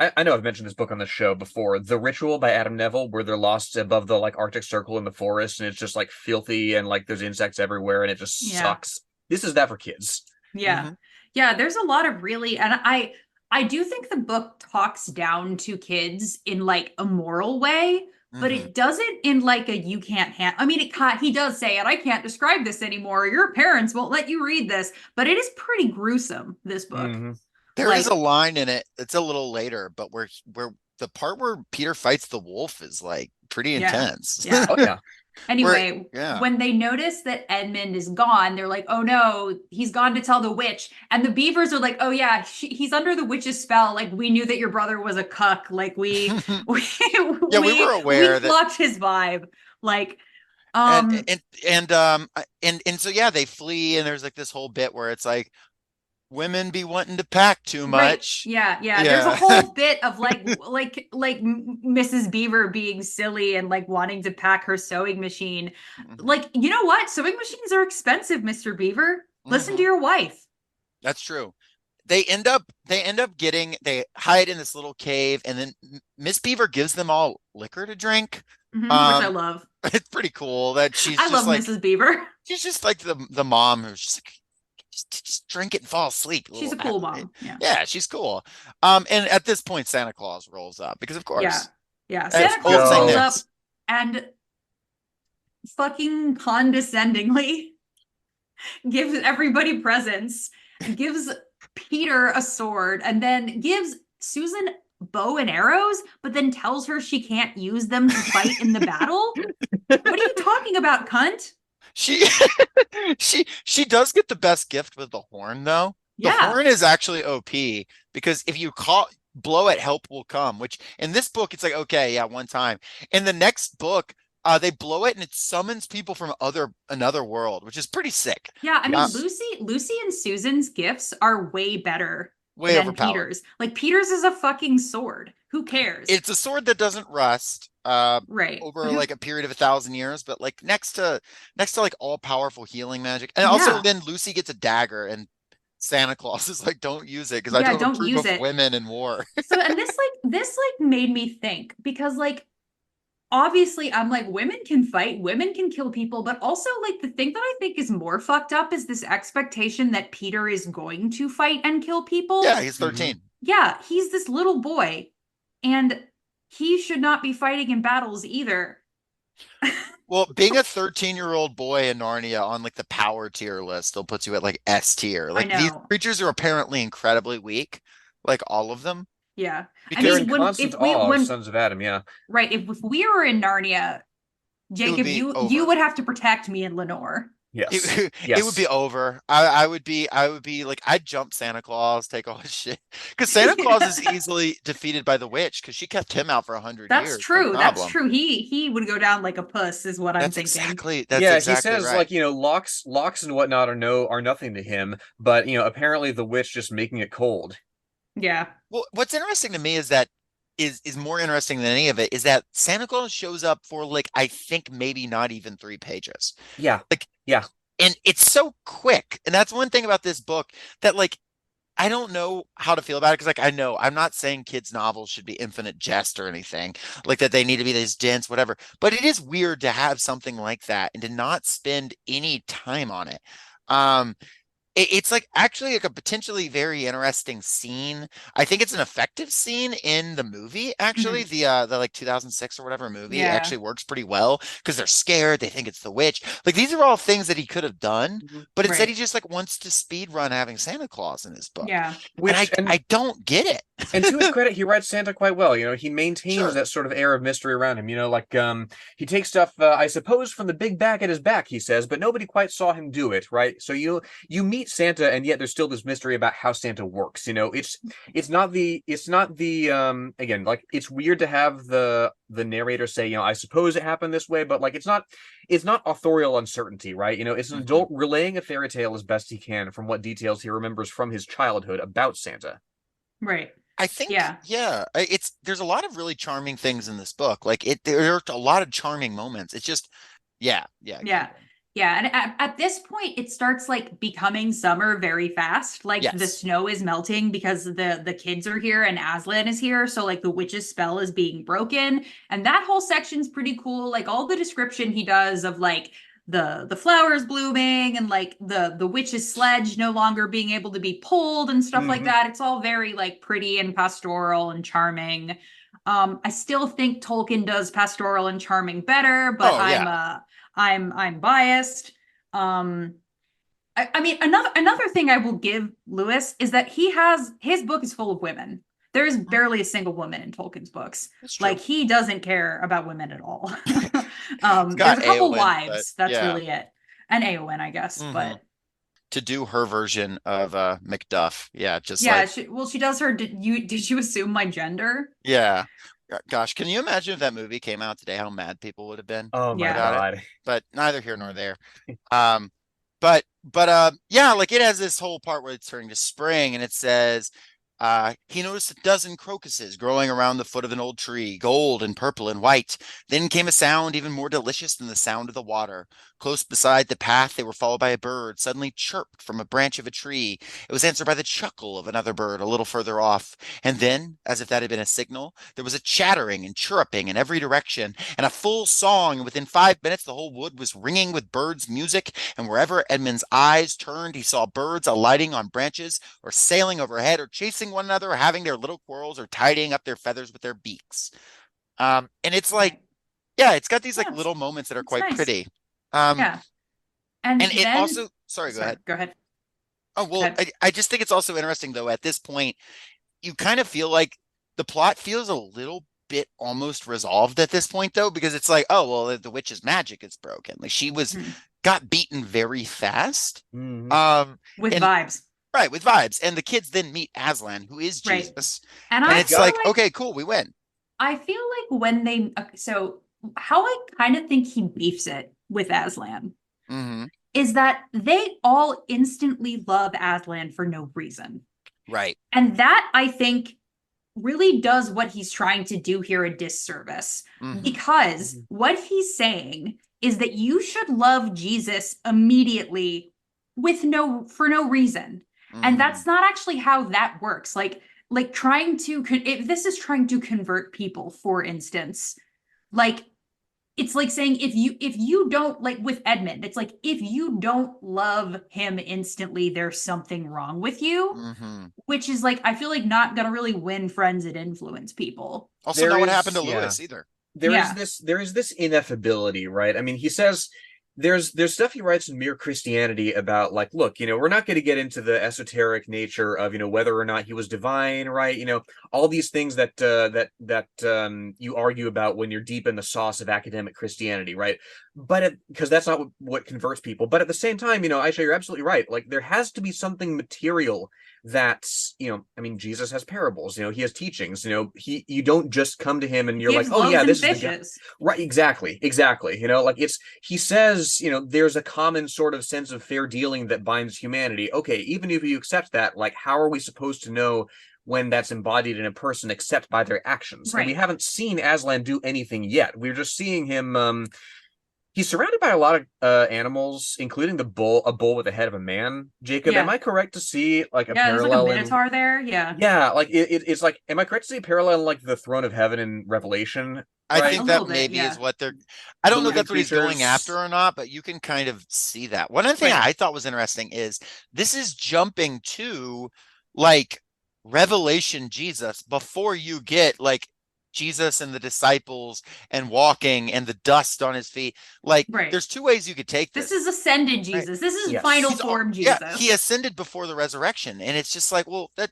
I know I've mentioned this book on the show before, The Ritual by Adam Neville, where they're lost above the like Arctic Circle in the forest, and it's just like filthy and like there's insects everywhere and it just sucks. This is that for kids. Yeah. Yeah, there's a lot of really, and I do think the book talks down to kids in like a moral way, but it doesn't in like a you can't I mean, he does say it, I can't describe this anymore. Your parents won't let you read this, but it is pretty gruesome, this book. There is a line in it. It's a little later, but where the part where Peter fights the wolf is like pretty intense. Yeah. Oh yeah. Anyway, yeah. when they notice that Edmund is gone, they're like, "Oh no, he's gone to tell the witch." And the beavers are like, "Oh yeah, he's under the witch's spell. Like we knew that your brother was a cuck. Like we Yeah, we were we aware that clocked his vibe." Like, and um, and and um and so yeah, they flee and there's like this whole bit where it's like women be wanting to pack too right, much. yeah. There's a Yeah. whole bit of like Mrs. Beaver being silly and like wanting to pack her sewing machine. Like, you know what? Sewing machines are expensive, Mr. Beaver. Listen to your wife. That's true. They hide in this little cave and then Miss Beaver gives them all liquor to drink. Which I love. It's pretty cool that she's I just love like Mrs. Beaver. she's just like the mom who's just like just drink it and fall asleep. She's a cool mom. Yeah. Yeah, she's cool. And at this point Santa Claus rolls up because of course. Yeah. Let's Santa Claus rolls go. up and fucking condescendingly gives everybody presents, gives Peter a sword, and then gives Susan bow and arrows, but then tells her she can't use them to fight in the battle. What are you talking about, cunt? She she does get the best gift with the horn though. The Yeah. horn is actually OP because if you blow it, help will come, which in this book it's like okay, yeah, one time. In the next book, they blow it and it summons people from another world, which is pretty sick. Yeah, I mean Lucy and Susan's gifts are way better Way than overpowered. Peter's. Like Peter's is a fucking sword. Who cares? It's a sword that doesn't rust. Right. Over like a period of 1,000 years, but like next to like all powerful healing magic. And also then Lucy gets a dagger and Santa Claus is like, don't use it because I do have a proof of women in war. So and this made me think because like obviously I'm like women can fight, women can kill people, but also like the thing that I think is more fucked up is this expectation that Peter is going to fight and kill people. Yeah, he's 13. Yeah, he's this little boy and he should not be fighting in battles either. Well, being a 13-year-old boy in Narnia on like the power tier list still puts you at like S tier. Like these creatures are apparently incredibly weak, like all of them. Yeah. They're in constant awe of Sons of Adam, yeah. Right. If we were in Narnia, Jacob, you would have to protect me and Lenore. Yes. It would be over. I would be like, I'd jump Santa Claus, take all his shit. Because Santa Claus is easily defeated by the witch because she kept him out for 100 years. That's true. That's true. He would go down like a puss, is what I'm thinking. That's he says right. Like, locks and whatnot are nothing to him, but apparently the witch just making it cold. Yeah. Well, what's interesting to me is that is more interesting than any of it is that Santa Claus shows up for like I think maybe not even 3 pages. Yeah. Yeah. And it's so quick. And that's one thing about this book that like I don't know how to feel about it because like I know I'm not saying kids' novels should be infinite jest or anything like that they need to be this dense, whatever. But it is weird to have something like that and to not spend any time on it. It's like actually like a potentially very interesting scene. I think it's an effective scene in the movie. Actually, the like 2006 or whatever movie actually works pretty well because they're scared. They think it's the witch. Like these are all things that he could have done, but instead he just like wants to speed run having Santa Claus in his book. Yeah, and I don't get it. And to his credit, he writes Santa quite well. He maintains that sort of air of mystery around him. Like he takes stuff, I suppose, from the big bag at his back. He says, but nobody quite saw him do it, right? So you meet Santa, and yet there's still this mystery about how Santa works. It's not the again, like it's weird to have the narrator say, I suppose it happened this way, but like it's not authorial uncertainty, right? It's an adult relaying a fairy tale as best he can from what details he remembers from his childhood about Santa. Right. I think, there's a lot of really charming things in this book. Like there are a lot of charming moments. It's just, yeah. And at this point, it starts like becoming summer very fast. Like the snow is melting because the kids are here and Aslan is here. So like the witch's spell is being broken. And that whole section's pretty cool. Like all the description he does of like the flowers blooming and like the witch's sledge no longer being able to be pulled and stuff like that. It's all very like pretty and pastoral and charming. I still think Tolkien does pastoral and charming better, but I'm biased. I mean, another thing I will give Lewis is that his book is full of women. There is barely a single woman in Tolkien's books. That's true. Like, he doesn't care about women at all. It's got There's a couple Eowyn, but wives. That's yeah. really it. And Eowyn, I guess. But To do her version of Macduff. Yeah, just yeah, like she does her. Did you assume my gender? yeah. Gosh, can you imagine if that movie came out today, how mad people would have been Oh my Yeah. about it? God. But neither here nor there. Um, but yeah, like it has this whole part where it's turning to spring and it says he noticed a dozen crocuses growing around the foot of an old tree, gold and purple and white. Then came a sound even more delicious than the sound of the water. Close beside the path, they were followed by a bird, suddenly chirped from a branch of a tree. It was answered by the chuckle of another bird a little further off. And then, as if that had been a signal, there was a chattering and chirruping in every direction, and a full song. And within 5 minutes, the whole wood was ringing with birds' music, and wherever Edmund's eyes turned, he saw birds alighting on branches, or sailing overhead, or chasing one another, or having their little quarrels, or tidying up their feathers with their beaks. And it's like, yeah, it's got these like Yeah, little moments that are it's quite nice. pretty. Yeah. And And it then also, sorry, go ahead. Go ahead. Oh, well, ahead. I just think it's also interesting though, at this point, you kind of feel like the plot feels a little bit almost resolved at this point though, because it's like, oh, well, the witch's magic is broken. Like she got beaten very fast. With And vibes. right, with vibes. And the kids then meet Aslan, who is Right. Jesus. And And I it's feel like, like okay, cool, we win. I feel like when they so how I kind of think he beefs it with Aslan is that they all instantly love Aslan for no reason. Right. And that I think really does what he's trying to do here a disservice because what he's saying is that you should love Jesus immediately for no reason. And that's not actually how that works. Like trying to if this is trying to convert people, for instance, like it's like saying if you don't, like with Edmund, it's like if you don't love him instantly, there's something wrong with you, which is like I feel like not gonna really win friends and influence people. Also, not what happened to Lewis either. There is this ineffability, right? I mean, he says there's stuff he writes in Mere Christianity about like, look, we're not going to get into the esoteric nature of whether or not he was divine, right? All these things that you argue about when you're deep in the sauce of academic Christianity, right? But because that's not what converts people. But at the same time, Aysha, you're absolutely right. Like there has to be something material that's I mean, Jesus has parables, he has teachings, you don't just come to him and you're like, oh yeah, this is the guy. Right, exactly, like he says, there's a common sort of sense of fair dealing that binds humanity. Okay, even if you accept that, like how are we supposed to know when that's embodied in a person except by their actions? Right. And we haven't seen Aslan do anything yet. We're just seeing him he's surrounded by a lot of animals, including a bull with the head of a man. Jacob, am I correct to see like a parallel? There's like a minotaur there. Yeah, like it's like, am I correct to see a parallel in like the throne of heaven in Revelation? I right? think that maybe is what they're. I don't know if that's what he's going after or not, but you can kind of see that. One other thing I thought was interesting is this is jumping to like Revelation Jesus before you get like Jesus and the disciples and walking and the dust on his feet. Like there's two ways you could take this. This is ascended Jesus. Right. This is final form Jesus. Yeah, he ascended before the resurrection. And it's just like, well, that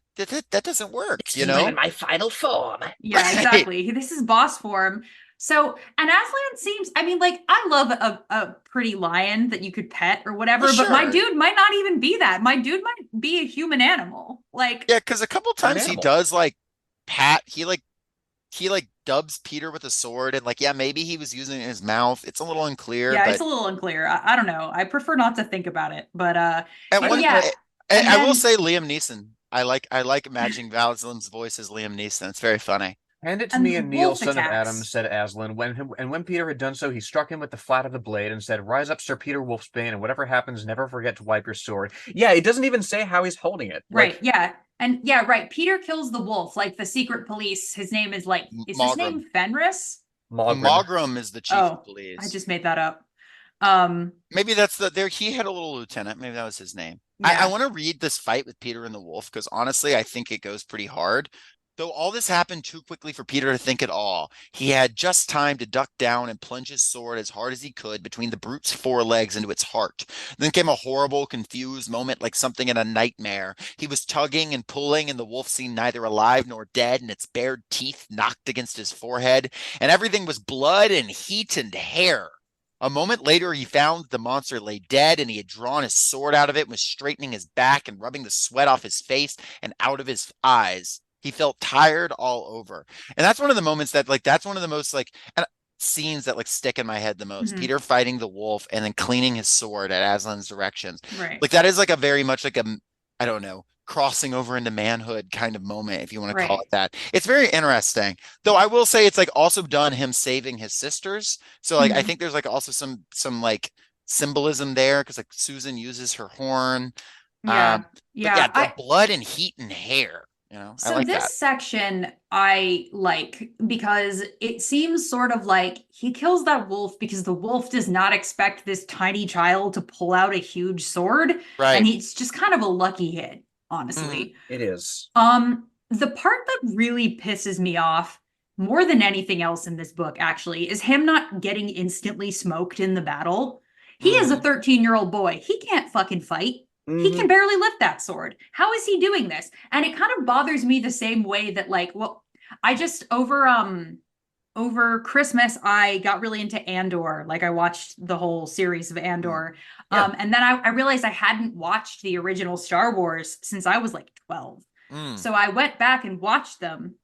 doesn't work, in my final form. Yeah, exactly. This is boss form. So, and Aslan seems, I mean, like, I love a pretty lion that you could pet or whatever, but my dude might not even be that. My dude might be a human animal. Like, yeah, because a couple times he does like pat, he dubs Peter with a sword, and like, yeah, maybe he was using it in his mouth. It's a little unclear. Yeah, it's a little unclear. I don't know. I prefer not to think about it, but I will say Liam Neeson. I like imagining Aslan's voice as Liam Neeson. It's very funny. Hand it to me, and Neil, son of Adam, said Aslan. When Peter had done so, he struck him with the flat of the blade and said, "Rise up, Sir Peter Wolfsbane, and whatever happens, never forget to wipe your sword." Yeah, it doesn't even say how he's holding it. Right, like, yeah. And yeah, right. Peter kills the wolf, like the secret police. His name is like, is his name Fenris? Mogram is the chief of police. I just made that up. Maybe that's he had a little lieutenant. Maybe that was his name. Yeah. I want to read this fight with Peter and the wolf because honestly, I think it goes pretty hard. Though all this happened too quickly for Peter to think at all, he had just time to duck down and plunge his sword as hard as he could between the brute's forelegs into its heart. Then came a horrible, confused moment like something in a nightmare. He was tugging and pulling, and the wolf seemed neither alive nor dead, and its bared teeth knocked against his forehead, and everything was blood and heat and hair. A moment later, he found the monster lay dead, and he had drawn his sword out of it and was straightening his back and rubbing the sweat off his face and out of his eyes. He felt tired all over. And that's one of the moments that that's one of the most scenes that stick in my head the most. Mhm. Peter fighting the wolf and then cleaning his sword at Aslan's directions. Right. That is a very much I don't know, crossing over into manhood kind of moment, if you want to call it that. It's very interesting. Though I will say it's also done him saving his sisters. So I think there's also some symbolism there, because Susan uses her horn. Yeah. The blood and heat and hair. So I like this that. section I like because it seems sort of like he kills that wolf because the wolf does not expect this tiny child to pull out a huge sword. Right. And he's just kind of a lucky hit, honestly. It is. The part that really pisses me off more than anything else in this book, actually, is him not getting instantly smoked in the battle. He is a 13-year-old boy. He can't fucking fight. He can barely lift that sword. How is he doing this? And it kind of bothers me the same way that I just over Christmas I got really into Andor. I watched the whole series of Andor. Yeah. And then I realized I hadn't watched the original Star Wars since I was 12. So I went back and watched them.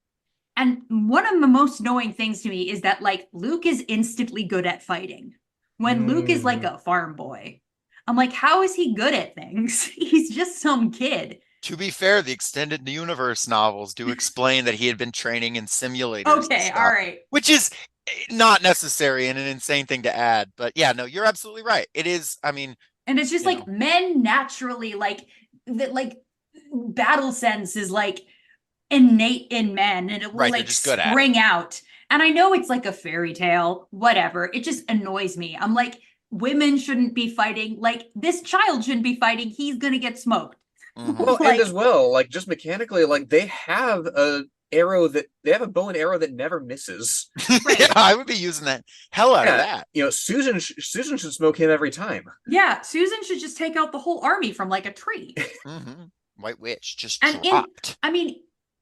And one of the most annoying things to me is that Luke is instantly good at fighting. When Luke is a farm boy. I'm how is he good at things? He's just some kid. To be fair, the extended universe novels do explain that he had been training in simulators. Okay, all right. Which is not necessary and an insane thing to add. But yeah, no, you're absolutely right. It is, and it's just men naturally battle sense is innate in men, and it will spring out. And I know it's a fairy tale, whatever. It just annoys me. I'm women shouldn't be fighting. This child shouldn't be fighting. He's gonna get smoked. Well, and as well, just mechanically, they have a bow and arrow that never misses. Right. Yeah, I would be using that hell out of that. Susan should smoke him every time. Yeah, Susan should just take out the whole army from a tree. White Witch just dropped.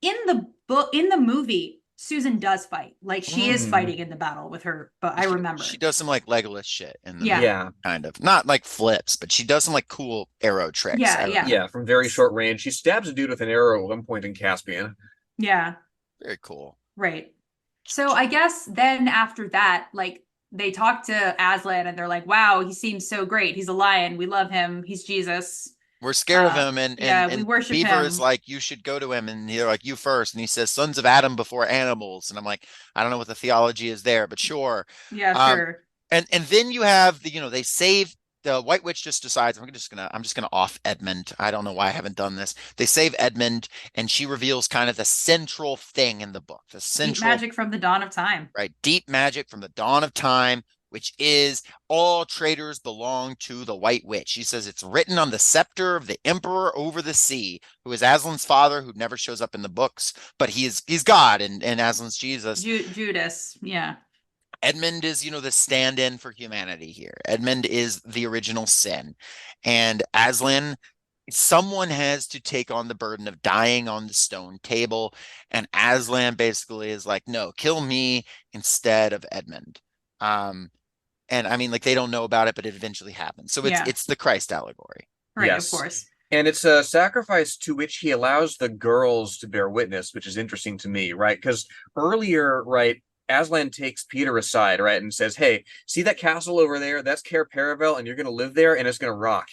In the movie, Susan does fight. She is fighting in the battle with her, but I remember. She does some Legolas shit in the kind of. Not flips, but she does some cool arrow tricks. Yeah, from very short range. She stabs a dude with an arrow at one point in Caspian. Yeah. Very cool. Right. So I guess then after that, they talk to Aslan and they're wow, he seems so great. He's a lion. We love him. He's Jesus. We're scared of him, and we worship Beaver him. is you should go to him, and they're you first, and he says sons of Adam before animals, and I'm I don't know what the theology is there, but sure. Yeah, sure. And then you have they save the White Witch. Just decides I'm just gonna off Edmund. I don't know why I haven't done this. They save Edmund, and she reveals kind of the central thing in the book, the central deep magic from the dawn of time. Right, deep magic from the dawn of time, which is all traitors belong to the White Witch. She says it's written on the scepter of the emperor over the sea, who is Aslan's father, who never shows up in the books, but he's God, and Aslan's Jesus. Judas, yeah. Edmund is, the stand-in for humanity here. Edmund is the original sin. And Aslan, someone has to take on the burden of dying on the stone table. And Aslan basically is no, kill me instead of Edmund. And they don't know about it, but it eventually happens. So it's the Christ allegory. Right, yes. Of course. And it's a sacrifice to which he allows the girls to bear witness, which is interesting to me, right? Because earlier, right, Aslan takes Peter aside, right, and says, hey, see that castle over there? That's Cair Paravel, and you're going to live there, and it's going to rock.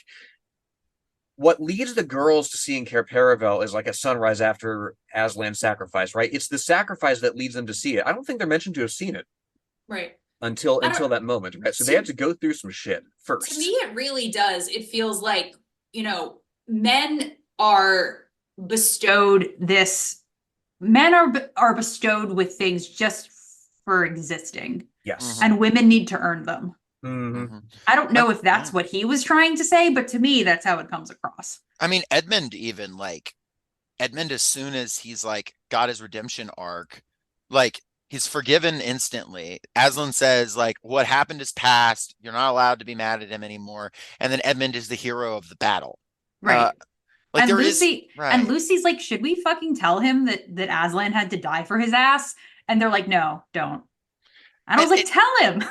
What leads the girls to seeing Cair Paravel is a sunrise after Aslan's sacrifice, right? It's the sacrifice that leads them to see it. I don't think they're mentioned to have seen it. Right. Until that moment, right? So they have to go through some shit first. To me, it really does. It feels men are bestowed this. Men are bestowed with things just for existing. Yes. And women need to earn them. I don't know if that's what he was trying to say, but to me, that's how it comes across. Edmund even Edmund, as soon as he's like got his redemption arc, like he's forgiven instantly. Aslan says like, what happened is past. You're not allowed to be mad at him anymore. And then Edmund is the hero of the battle. Right. Like there is right. Lucy's like, should we fucking tell him that Aslan had to die for his ass? And they're like, no, don't. And I was like, tell him.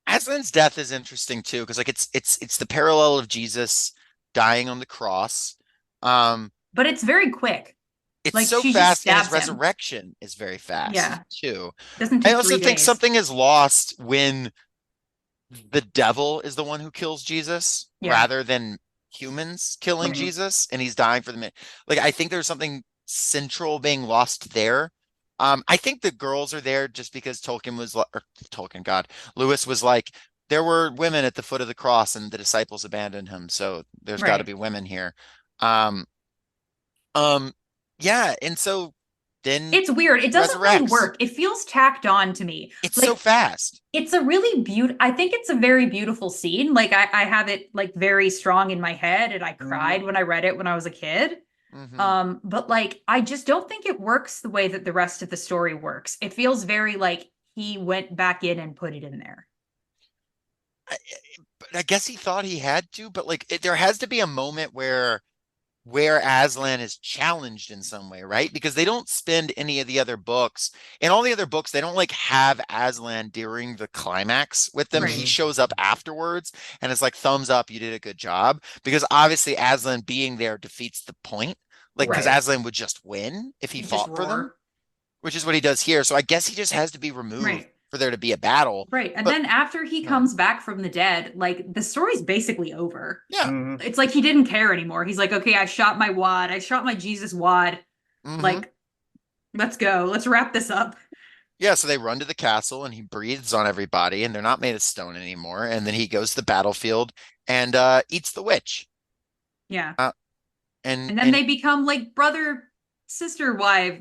Aslan's death is interesting too, because like it's the parallel of Jesus dying on the cross. But it's very quick. It's like, so fast, and his resurrection is very fast too. Doesn't take I also 3 think days. something is lost when the devil is the one who kills Jesus rather than humans killing Jesus, and he's dying for the minute. Like I think there's something central being lost there. I think the girls are there just because Lewis was like, there were women at the foot of the cross and the disciples abandoned him, so there's got to be women here. Yeah, and so then it's weird. It doesn't really work. It feels tacked on to me. It's like, so fast. It's a really beautiful, I think it's a very beautiful scene. Like I have it like very strong in my head, and I cried when I read it when I was a kid. But like I just don't think it works the way that the rest of the story works. It feels very like he went back in and put it in there. But I guess he thought he had to, but like there has to be a moment where Aslan is challenged in some way, right? Because they don't spend any of the other books. In all the other books, they don't like have Aslan during the climax with them. He shows up afterwards and it's like, thumbs up, you did a good job. Because obviously Aslan being there defeats the point. Like, because Aslan would just win if he fought for them, which is what he does here. So I guess he just has to be removed for there to be a battle. Right. And then after he comes back from the dead, like the story's basically over. Yeah. It's like he didn't care anymore. He's like, okay, I shot my wad. I shot my Jesus wad. Like, let's go. Let's wrap this up. Yeah, so they run to the castle and he breathes on everybody and they're not made of stone anymore. And then he goes to the battlefield and eats the witch. Yeah. And then they become like brother brother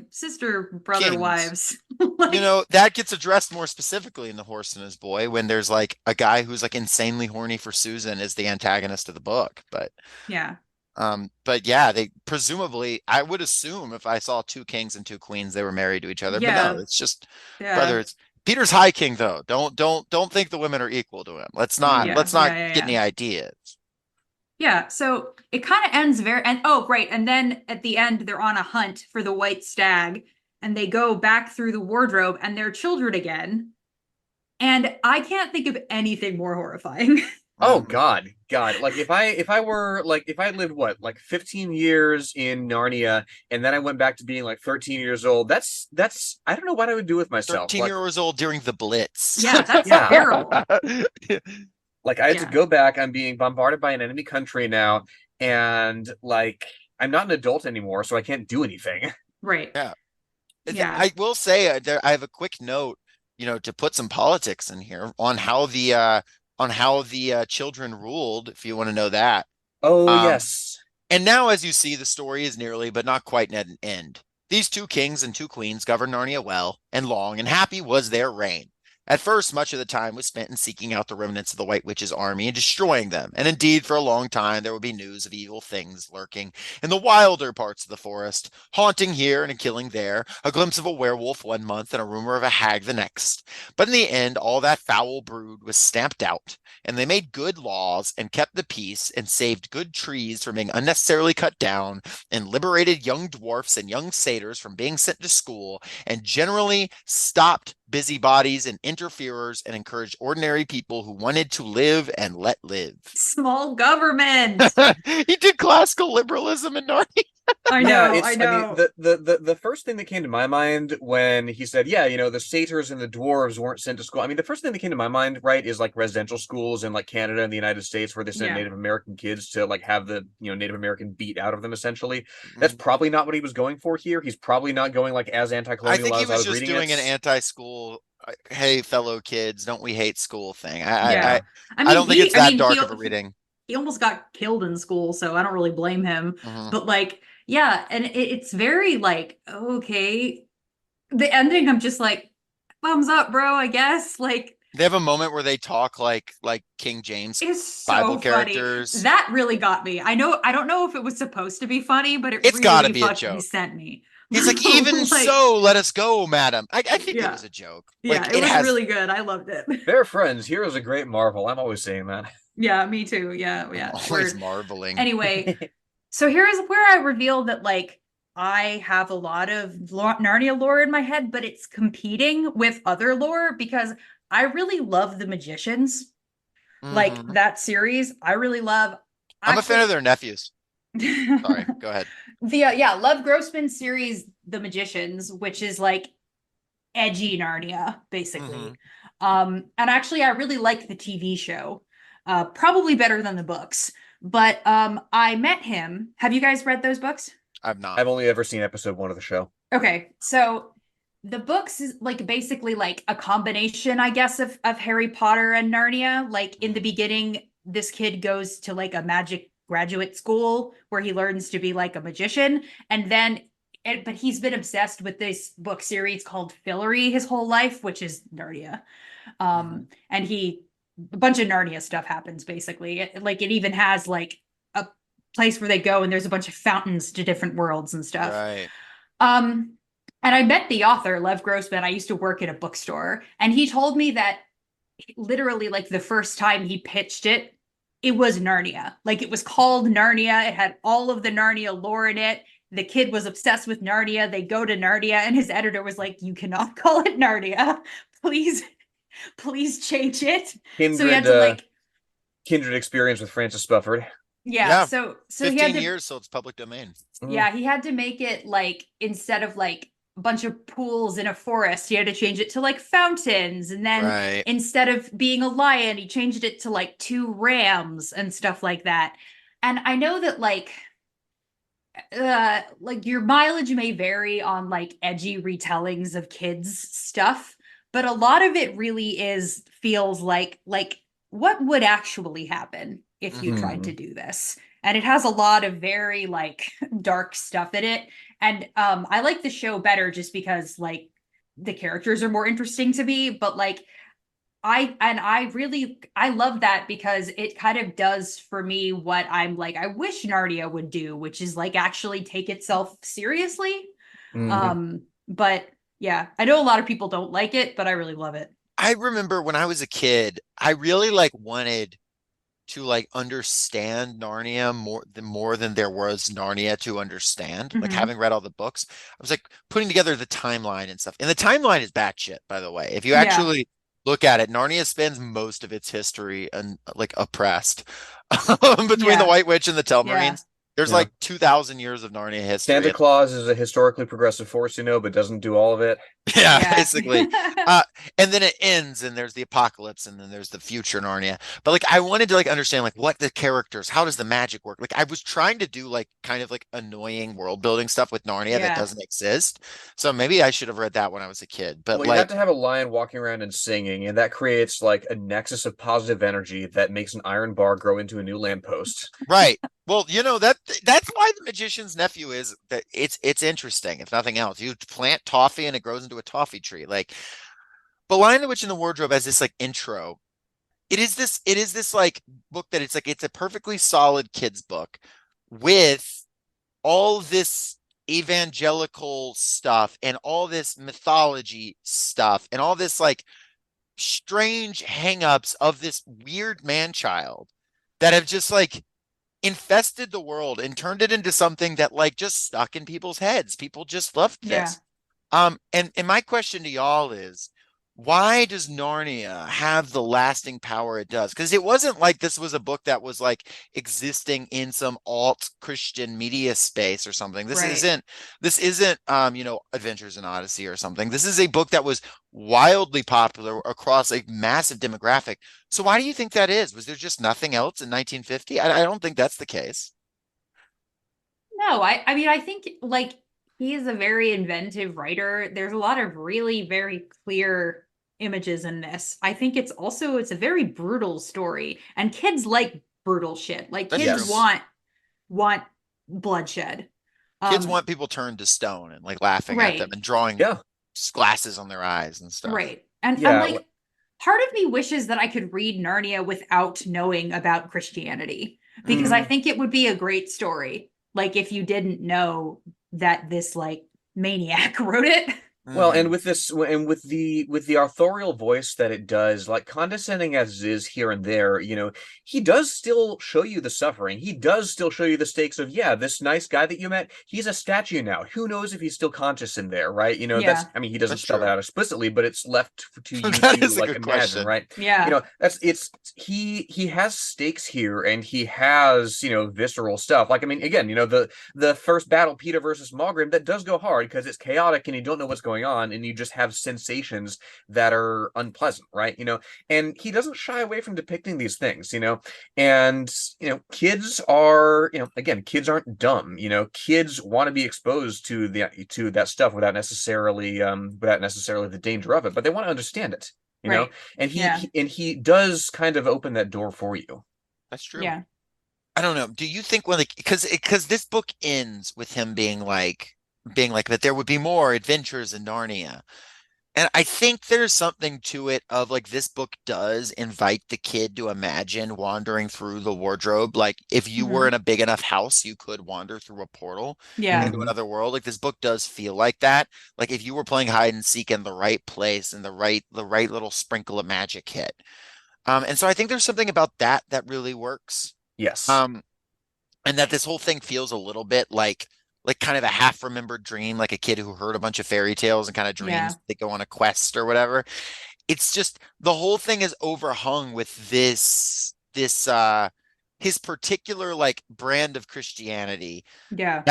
kings. Wives. Like, you know, that gets addressed more specifically in The Horse and His Boy when there's like a guy who's like insanely horny for Susan is the antagonist of the book. But yeah, they presumably, I would assume if I saw 2 kings and 2 queens, they were married to each other. But no, it's just brothers. Peter's High King though. Don't think the women are equal to him. Let's not get any ideas. Yeah, so it kind of ends and then at the end they're on a hunt for the white stag and they go back through the wardrobe and they're children again. And I can't think of anything more horrifying. Oh God. Like if I lived like 15 years in Narnia and then I went back to being like 13 years old, that's I don't know what I would do with myself. 13 years old during the Blitz. Yeah, that's terrible. Like I had to go back. I'm being bombarded by an enemy country now, and like I'm not an adult anymore, so I can't do anything. Right. Yeah. I will say I have a quick note, to put some politics in here on how the children ruled, if you want to know that. Oh, yes. And now, as you see, the story is nearly, but not quite at an end. These 2 kings and 2 queens governed Narnia well and long, and happy was their reign. At first, much of the time was spent in seeking out the remnants of the White Witch's army and destroying them. And indeed, for a long time, there would be news of evil things lurking in the wilder parts of the forest, haunting here and killing there, a glimpse of a werewolf one month and a rumor of a hag the next. But in the end, all that foul brood was stamped out, and they made good laws and kept the peace and saved good trees from being unnecessarily cut down and liberated young dwarfs and young satyrs from being sent to school and generally stopped busybodies and interferers and encouraged ordinary people who wanted to live and let live. Small government. He did classical liberalism in Narnia. I know. I mean, the first thing that came to my mind when he said, the satyrs and the dwarves weren't sent to school. I mean, the first thing that came to my mind, right, is like residential schools in like Canada and the United States where they send Native American kids to like have the, Native American beat out of them, essentially. That's probably not what he was going for here. He's probably not going like as anti-colonial I think as he was just doing an anti-school, hey, fellow kids, don't we hate school thing. I don't think it's that dark of a reading. He almost got killed in school, so I don't really blame him. But like, yeah, and it's very like, okay. The ending, I'm just like, thumbs up, bro, I guess. Like, They have a moment where they talk like King James It's so Bible funny. characters. That really got me. I don't know if it was supposed to be funny, but it It's got to really be a fucking joke. sent me. He's like, even Like, so, let us go, madam. I think it yeah. was a joke. Yeah, Like it it was has really good. I loved it. They're friends. Heroes a great marvel. I'm always saying that. Yeah, me too. Yeah, I'm yeah. always Word. marveling. Anyway, so here's where I reveal that like I have a lot of Narnia lore in my head, but it's competing with other lore because I really love The Magicians. Like Hmm. that series, I really love. I'm a fan of Actually, their nephews. Sorry, go ahead. the yeah, Love Grossman series, The Magicians, which is like edgy Narnia, Hmm. basically. And actually, I really like the TV show, probably better than the books. But I met him. Have you guys read those books? I've not. I've only ever seen episode 1 of the show. Okay, so the books is like basically like a combination, I guess, of Harry Potter and Narnia. Like in the Mm. beginning, this kid goes to like a magic graduate school where he learns to be like a magician, and then but he's been obsessed with this book series called Fillory his whole life, which is Narnia. Mhm. And he a bunch of Narnia stuff happens basically. Like it even has like a place where they go and there's a bunch of fountains to different worlds and stuff. Right. Um, and I met the author, Lev Grossman. I used to work at a bookstore, and he told me that literally, like the first time he pitched it, it was Narnia. Like it was called Narnia. It had all of the Narnia lore in it. The kid was obsessed with Narnia. They go to Narnia, and his editor was like, "You cannot call it Narnia. Please, please change it." So he had Kindred, to like, kindred experience with Francis Spufford. yeah. Yeah, So he had 15 to years, so it's public domain. Yeah, he had to make it like instead of like a bunch of pools in a forest, he had to change it to like fountains. And then Right. instead of being a lion, he changed it to like two rams and stuff like that. And I know that like your mileage may vary on like edgy retellings of kids stuff, but a lot of it really is feels like what would actually happen if you tried Hmm. to do this. And it has a lot of very like dark stuff in it. And I like the show better just because like the characters are more interesting to me, but like I love that because it kind of does for me what I'm like I wish Narnia would do, which is like actually take itself seriously. Mm-hmm. But yeah, I know a lot of people don't like it, but I really love it. I remember when I was a kid, I really like wanted to like understand Narnia more than there was Narnia to understand. Like Hmm. having read all the books, I was like putting together the timeline and stuff. And the timeline is batshit, by the way. If you Yeah, actually look at it, Narnia spends most of its history and like oppressed between the yeah, White Witch and the yeah, Telmarines. There's Yeah. like 2,000 years of Narnia history. Santa Claus is a historically progressive force, but doesn't do all of it. Yeah, yeah. basically. Uh, and then it ends and there's the apocalypse and then there's the future Narnia. But like I wanted to like understand like what the characters, how does the magic work? Like I was trying to do like kind of like annoying world building stuff with Narnia that Yeah. doesn't exist. So maybe I should have read that when I was a kid. But Well, you have like to have a lion walking around and singing, and that creates like a nexus of positive energy that makes an iron bar grow into a new lamppost. right. Well, that's why the magician's nephew is that it's interesting, if nothing else. You plant toffee and it grows into a toffee tree. Like but Lion the Witch in the Wardrobe has this like intro. It is this like book that it's a perfectly solid kids book with all this evangelical stuff and all this mythology stuff and all this like strange hangups of this weird man child that have just like infested the world and turned it into something that like just stuck in people's heads. People just loved Yeah. this. And my question to y'all is, why does Narnia have the lasting power it does? Because it wasn't like this was a book that was like existing in some alt Christian media space or something. This Right. isn't Adventures in Odyssey or something. This is a book that was wildly popular across a massive demographic. So why do you think that is? Was there just nothing else in 1950? I don't think that's the case. No, I mean I think like he is a very inventive writer. There's a lot of really very clear images in this. I think it's a very brutal story and kids like brutal shit. Like That's kids true. Yes. want bloodshed. Kids Um want people turned to stone and like laughing at them right. and drawing Yeah. glasses on their eyes and stuff. Right. And Yeah. like part of me wishes that I could read Narnia without knowing about Christianity, because I think it would be a great story. Like if you didn't know that this like maniac wrote it. Well, and with this, and with the authorial voice that it does, like condescending as it is here and there, he does still show you the suffering. He does still show you the stakes of, yeah, this nice guy that you met, he's a statue now. Who knows if he's still conscious in there, right? Yeah. I mean, he doesn't That's spell that true. out explicitly, but it's left to you That to is a like good imagine, question. right? Yeah. He has stakes here, and he has visceral stuff. Like, I mean, again, the first battle, Peeta versus Maugrim, that does go hard because it's chaotic and you don't know what's going on, and you just have sensations that are unpleasant, right? And he doesn't shy away from depicting these things, and kids are, again, kids aren't dumb, kids want to be exposed to that stuff without necessarily the danger of it, but they want to understand it, Right. and Yeah. he does kind of open that door for you. That's true. Yeah. I don't know. Do you think when because this book ends with him being like that there would be more adventures in Narnia. And I think there's something to it of like this book does invite the kid to imagine wandering through the wardrobe. Like if you were in a big enough house, you could wander through a portal Yeah. into another world. Like this book does feel like that. Like if you were playing hide and seek in the right place and the right little sprinkle of magic hit. And so I think there's something about that that really works. Yes. Um, and that this whole thing feels a little bit like kind of a half remembered dream, like a kid who heard a bunch of fairy tales and kind of Yeah. dreams they go on a quest or whatever. It's just the whole thing is overhung with this his particular like brand of Christianity Yeah.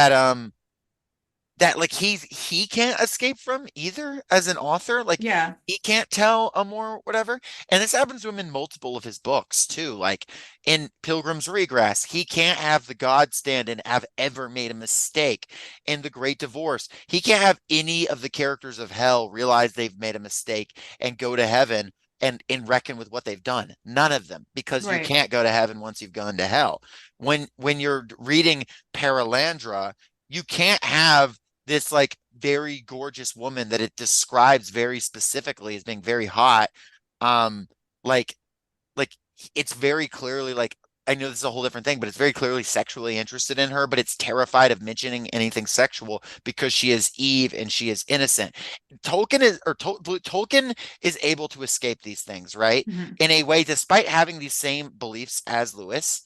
that like he can't escape from either as an author. Like Yeah. he can't tell a more whatever. And this happens to him in multiple of his books too. Like in Pilgrim's Regress, he can't have the God stand and have ever made a mistake. In The Great Divorce, he can't have any of the characters of hell realize they've made a mistake and go to heaven and reckon with what they've done. None of them, because you Right. can't go to heaven once you've gone to hell. When you're reading Paralandra, you can't have this like very gorgeous woman that it describes very specifically as being very hot. Um, like like it's very clearly like I know this is a whole different thing, but it's very clearly sexually interested in her, but it's terrified of mentioning anything sexual because she is Eve and she is innocent. Tolkien is able to escape these things, right? Mhm. In a way, despite having these same beliefs as Lewis,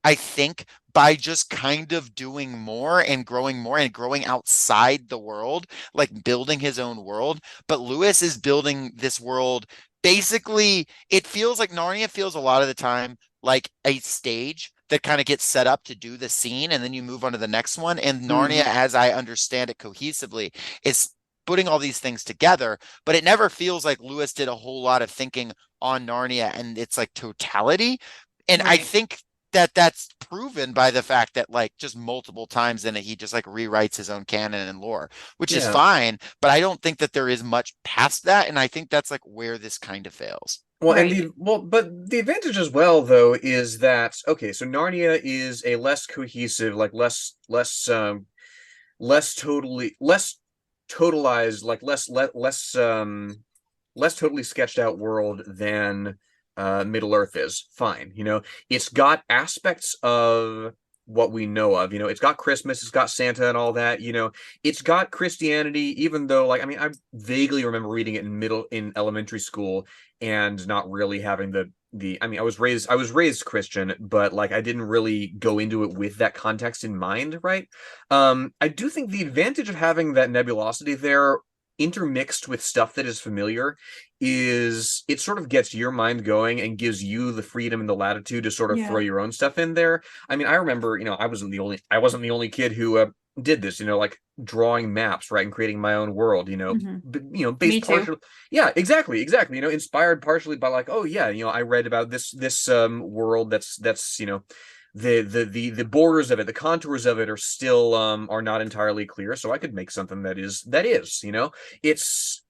I think by just kind of doing more and growing outside the world, like building his own world. But Lewis is building this world. Basically, it feels like Narnia feels a lot of the time like a stage that kind of gets set up to do the scene, and then you move on to the next one. And Narnia, as I understand it cohesively, is putting all these things together, but it never feels like Lewis did a whole lot of thinking on Narnia and its like totality. And I Right. think that that's proven by the fact that like just multiple times in it he just like rewrites his own canon and lore, which is Yeah. fine, but I don't think that there is much past that, and I think that's like where this kind of fails. Well, Right. but the advantage as well, though, is that okay, so Narnia is a less cohesive, like less totalized, like less totally sketched out world than Middle Earth is. Fine, it's got aspects of what we know of. It's got Christmas, it's got Santa and all that. It's got Christianity, even though, like, I mean, I vaguely remember reading it in elementary school and not really having the I mean, I was raised Christian, but like I didn't really go into it with that context in mind, right? I do think the advantage of having that nebulosity there intermixed with stuff that is familiar is it sort of gets your mind going and gives you the freedom and the latitude to sort of throw Yeah. your own stuff in there. I mean, I remember, I wasn't the only kid who did this, like drawing maps, right, and creating my own world, Mhm. based Me too. partially, yeah, exactly, inspired partially by like, oh yeah, I read about this world that's the borders of it, the contours of it are still are not entirely clear, so I could make something that is it's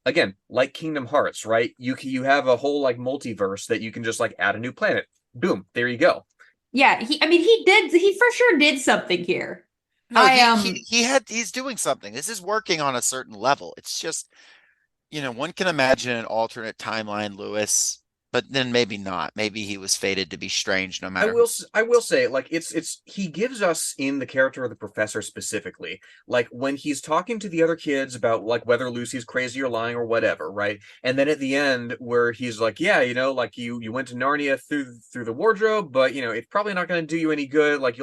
again, like Kingdom Hearts, right? You have a whole like multiverse that you can just like add a new planet, boom, there you go. Yeah. I mean, he for sure did something here. No, I he's doing something. This is working on a certain level. It's just one can imagine an alternate timeline Lewis, but then maybe not. Maybe he was fated to be strange no matter who. I will say, like, it's he gives us in the character of the professor specifically, like when he's talking to the other kids about like whether Lucy's crazy or lying or whatever, right? And then at the end where he's like, yeah, like you went to Narnia through the wardrobe, but it's probably not going to do you any good. Like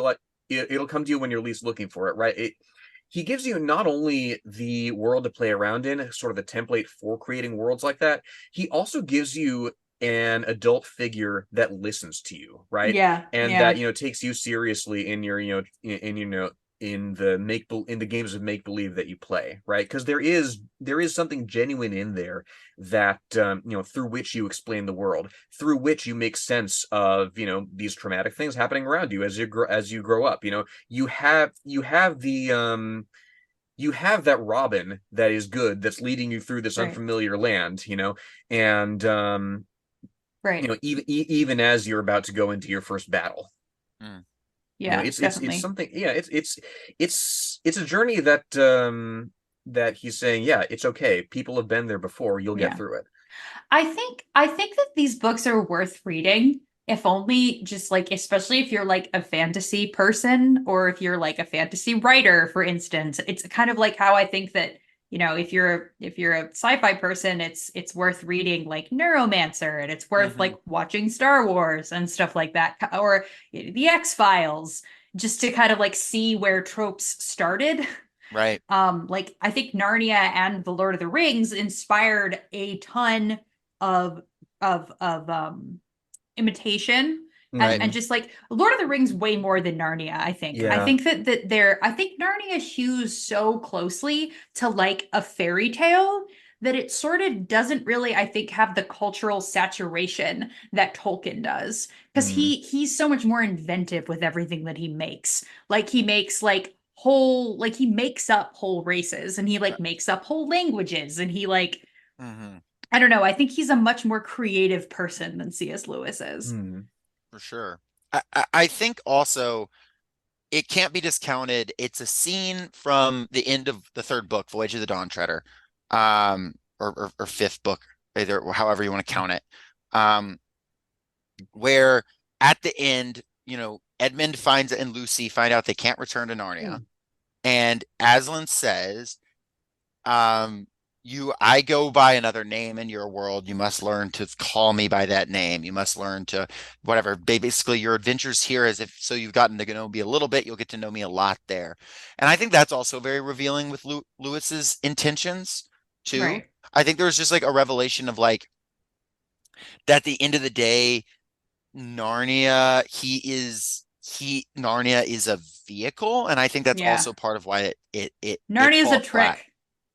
it'll come to you when you're least looking for it, right? He gives you not only the world to play around in, sort of the template for creating worlds like that, he also gives you an adult figure that listens to you, right? Yeah, And yeah. that takes you seriously in your in the games of make believe that you play, right? Because there is something genuine in there that through which you explain the world, through which you make sense of these traumatic things happening around you as you grow up. You have that Robin that is good, that's leading you through this Right. unfamiliar land, and Right. even as you're about to go into your first battle. Yeah, It's definitely. something. Yeah, it's a journey that that he's saying, yeah, it's okay. People have been there before. You'll get Yeah. through it. I think that these books are worth reading, if only just like, especially if you're like a fantasy person or if you're like a fantasy writer, for instance. It's kind of like how I think that, if you're a sci-fi person, it's worth reading like Neuromancer, and it's worth like watching Star Wars and stuff like that, or the X-Files, just to kind of like see where tropes started. Right. Like I think Narnia and the Lord of the Rings inspired a ton of of imitation, Right. and just like Lord of the Rings way more than Narnia. I think Yeah. I think Narnia hews so closely to like a fairy tale that it sort of doesn't really, I think, have the cultural saturation that Tolkien does, because he's so much more inventive with everything that he makes. Like he makes he makes up whole races, and he like makes up whole languages, and he like, Mhm. I don't know. I think he's a much more creative person than C.S. Lewis is. For sure. I think also it can't be discounted. It's a scene from the end of the third book, Voyage of the Dawn Treader, or fifth book, either however you want to count it, um, where at the end, Edmund finds and Lucy find out they can't return to Narnia, and Aslan says, um, I go by another name in your world. You must learn to call me by that name. You must learn to whatever. Basically, your adventures here, as if so you've gotten to know me a little bit, you'll get to know me a lot there. And I think that's also very revealing with Lewis's intentions too. Right. I think there's just like a revelation of like that at the end of the day, Narnia is a vehicle, and I think that's Yeah. also part of why it Narnia's a falls flat. trick.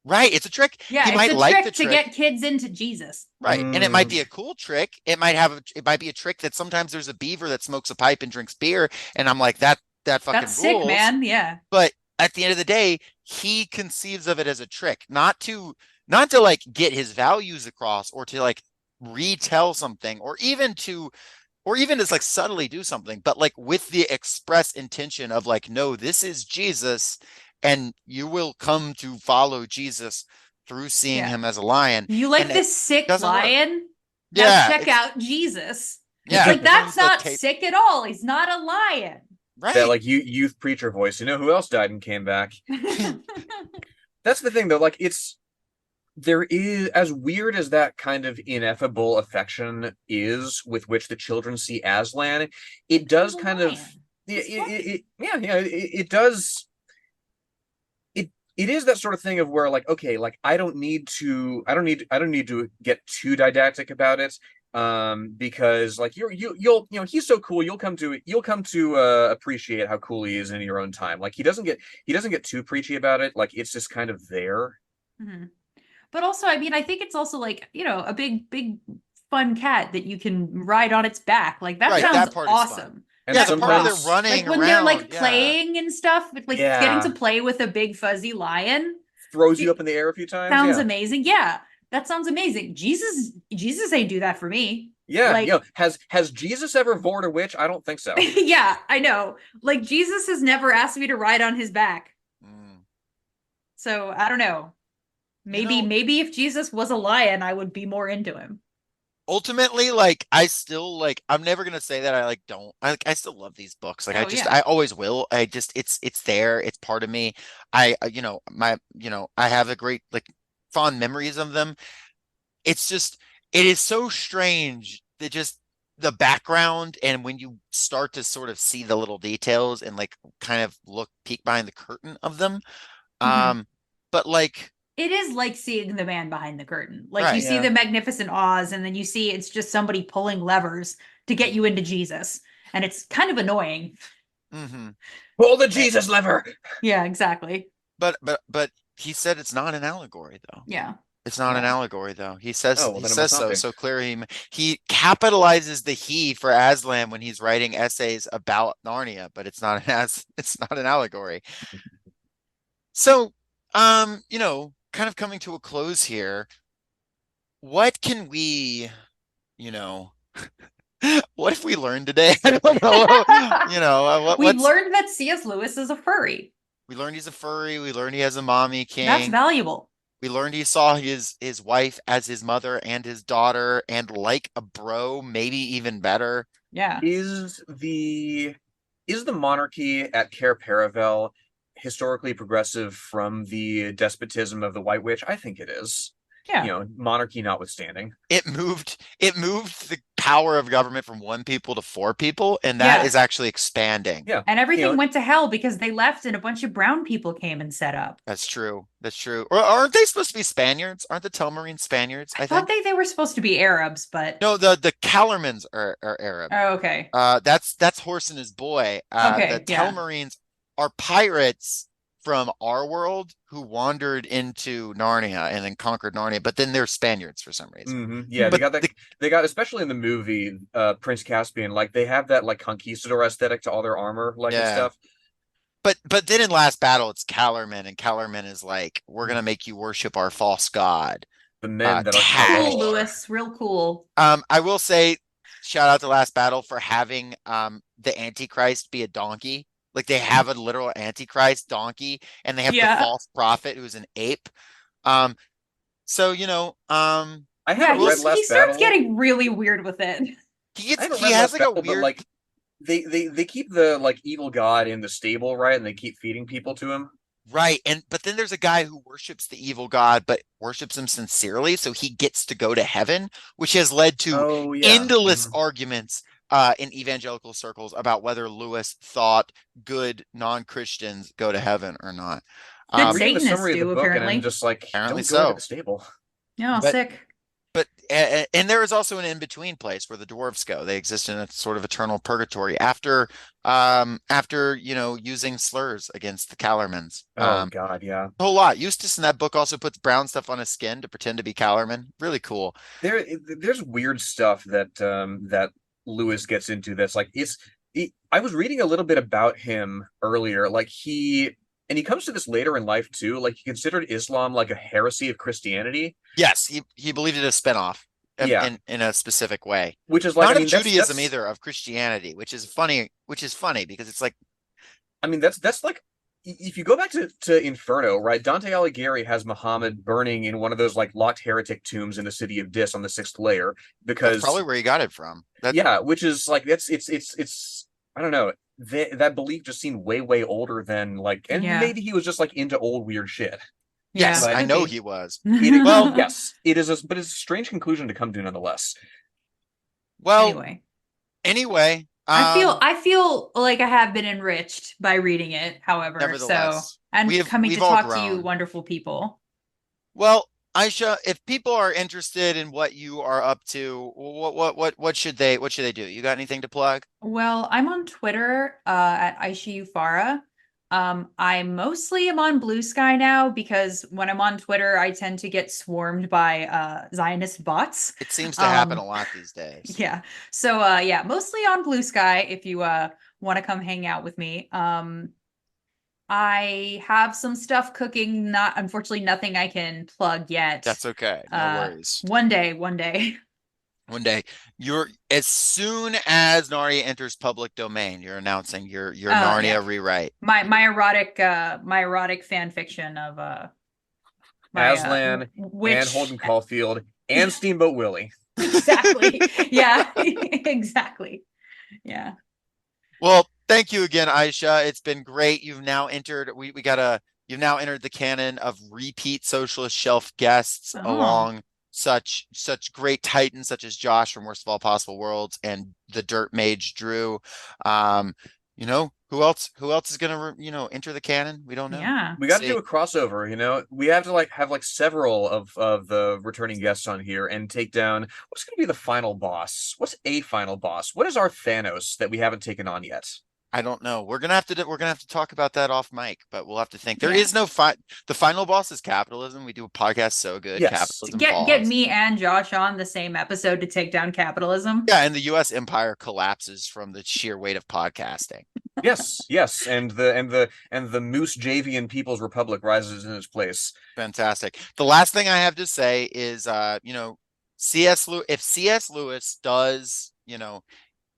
Right, it's a trick. Yeah, He it's might a like the trick to trick, get kids into Jesus. right? And it might be a cool trick. It might be a trick that sometimes there's a beaver that smokes a pipe and drinks beer, and I'm like that That's fucking sick, rules. man. Yeah. But at the end of the day, he conceives of it as a trick, not to like get his values across or to like retell something or even just like subtly do something, but like with the express intention of like, no, this is Jesus, and you will come to follow Jesus through seeing Yeah. him as a lion. You like And it this sick doesn't work. lion? Now Yeah, check out Jesus. It's yeah. like, As long that's as the not tape, sick at all. He's not a lion. That right? like youth preacher voice. You know who else died and came back? That's the thing though. Like there is, as weird as that kind of ineffable affection is with which the children see Aslan, it does kind of it does it is that sort of thing of where like, okay, like I don't need to get too didactic about it, because like you'll he's so cool, you'll come to appreciate how cool he is in your own time. Like he doesn't get too preachy about it, like it's just kind of there. Mhm. But also, I mean, I think it's also like, a big fun cat that you can ride on its back. Like that Right, sounds that part is fun. awesome. And Yeah, That the part where they're sometimes, running like when they're around, like yeah. playing and stuff, like getting to play with a big fuzzy lion throws you up in the air a few times. sounds Yeah. amazing. Yeah, that sounds amazing. Jesus ain't do that for me. Yeah, Like, has Jesus ever vored a witch? I don't think so. yeah, I know. Like Jesus has never asked me to ride on his back. Mm. So I don't know. Maybe if Jesus was a lion, I would be more into him. Ultimately, like I still like I'm never gonna say that I like don't I still love these books. Like Oh yeah. I always will. I just it's there, it's part of me. I have a great like fond memories of them. It's just it is so strange that just the background and when you start to sort of see the little details and like kind of look peek behind the curtain of them. Mhm. But like It is like seeing the man behind the curtain. Like you right. see Yeah. the magnificent Oz, and then you see it's just somebody pulling levers to get you into Jesus. And it's kind of annoying. Mm-hmm. Pull the Jesus lever. Yeah, exactly. But he said it's not an allegory though. Yeah. It's not an Yeah. allegory though. Oh, well, He then it must says not so be. so clearly. He capitalizes the he for Aslan when he's writing essays about Narnia, but it's not an allegory. So, kind of coming to a close here, what can we, you know, what if we learned today? I don't know. We've learned that C.S. Lewis is a furry. We learned he's a furry. We learned he has a mommy That's king. valuable. We learned he saw his wife as his mother and his daughter, and like a bro, maybe even better. Yeah. Is the monarchy at Cair Paravel historically progressive from the despotism of the White Witch? I think it is. Yeah. Monarchy notwithstanding. It moved the power of government from one people to four people, and that Yeah. is actually expanding. Yeah. And everything went to hell because they left and a bunch of brown people came and set up. That's true. That's true. Or aren't they supposed to be Spaniards? Aren't the Telmarines Spaniards, I I thought think? they were supposed to be Arabs, but No, the Calormans are Arab. oh, okay. That's Horse and his boy. The Okay, yeah. Telmarines are pirates from our world who wandered into Narnia and then conquered Narnia, but then they're Spaniards for some reason. Yeah, But they got especially in the movie Prince Caspian, like they have that like conquistador aesthetic to all their armor, like and yeah, stuff. but then in Last Battle, it's Calorman, and Calorman is like, we're gonna make you worship our false god, The men that our Cool, all Tash. are. Lewis. Real cool. I will say, shout out to Last Battle for having the Antichrist be a donkey. Like they have a literal Antichrist donkey, and they have the Yeah. false prophet who's an ape. Um, so I Yeah, haven't read he Last starts Battle. getting really weird with it. I haven't he read has Last like a Battle, but weird like they keep the like evil god in the stable, right? And they keep feeding people to him. right, but then there's a guy who worships the evil god, but worships him sincerely, so he gets to go to heaven, which has led to Oh yeah. endless arguments in evangelical circles about whether Lewis thought good non-Christians go to heaven or not. Good I'm reading the Satanists summary of the do, book, and I'm apparently. just like, Apparently don't go into so. the stable. Yeah, But sick. and there is also an in-between place where the dwarves go. They exist in a sort of eternal purgatory after using slurs against the Calormans. Oh God, yeah. A whole lot. Eustace in that book also puts brown stuff on his skin to pretend to be Calorman. Really cool. There's weird stuff that Lewis gets into that's like I was reading a little bit about him earlier. Like he comes to this later in life too. Like he considered Islam like a heresy of Christianity. Yes, he believed it a spinoff Yeah, in a specific way. which is like, I Not of mean, Judaism that's either, of Christianity, which is funny because it's like I mean, that's like if you go back to Inferno, right? Dante Alighieri has Muhammad burning in one of those like locked heretic tombs in the city of Dis on the sixth layer that's probably because where he got it from. That yeah, which is like it's I don't know. That belief just seemed way older than like, and Yeah. maybe he was just like into old weird shit. yes, Yeah, I could know be. he was. Well, yes, it is, but it's a strange conclusion to come to nonetheless. Well, Anyway, anyway, I feel like I have been enriched by reading it, however, so nevertheless, and coming to we've all talk to you grown. wonderful people. Well, Aisha, if people are interested in what you are up to, what should they do? You got anything to plug? Well, I'm on Twitter at Aysha U Farah. I mostly am on Blue Sky now because when I'm on Twitter, I tend to get swarmed by Zionist bots. It seems to happen a Um, lot these days. yeah. So yeah, mostly on Blue Sky if you want to come hang out with me. I have some stuff cooking, not unfortunately nothing I can plug yet. That's okay. No worries. One day, one day. One day, as soon as Narnia enters public domain, you're announcing your Narnia Yeah. rewrite. My erotic fan fiction of Aslan, witch. and Holden Caulfield, and Steamboat Willie. Exactly. Yeah. Exactly. Yeah. Well, thank you again, Aysha. It's been great. You've now entered you've now entered the canon of repeat Socialist Shelf guests along such great titans such as Josh from Worst of All Possible Worlds and the Dirt Mage Drew. Who else is gonna enter the canon? We don't know. Yeah. We got to do a crossover, we have to have several of the returning guests on here and take down what's going to be the final boss. What's a final boss? What is our Thanos that we haven't taken on yet? I don't know. We're gonna have to talk about that off mic, but we'll have to think. There is no the final boss is capitalism. We do a podcast so good. Yes. Capitalism Get me and Josh on the same episode to take down capitalism. Yeah, and the US empire collapses from the sheer weight of podcasting. Yes, and the Moose Javian People's Republic rises in its place. Fantastic. The last thing I have to say is C.S. Lewis, if C.S. Lewis does,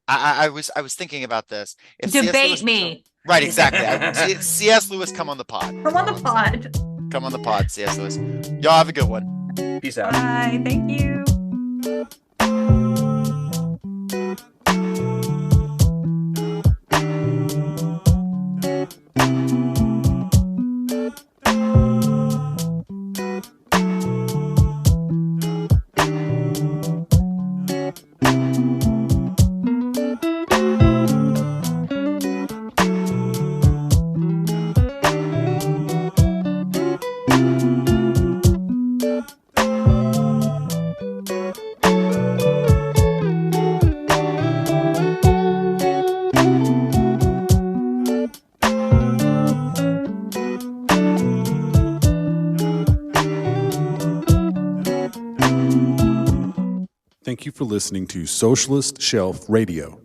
I was thinking about this. If Debate me. Right, exactly. C.S. Lewis, come on the pod. Come on the pod. Come on the pod, C.S. Lewis. Y'all have a good one. Peace out. Bye. Thank you. Thank you for listening to Socialist Shelf Radio.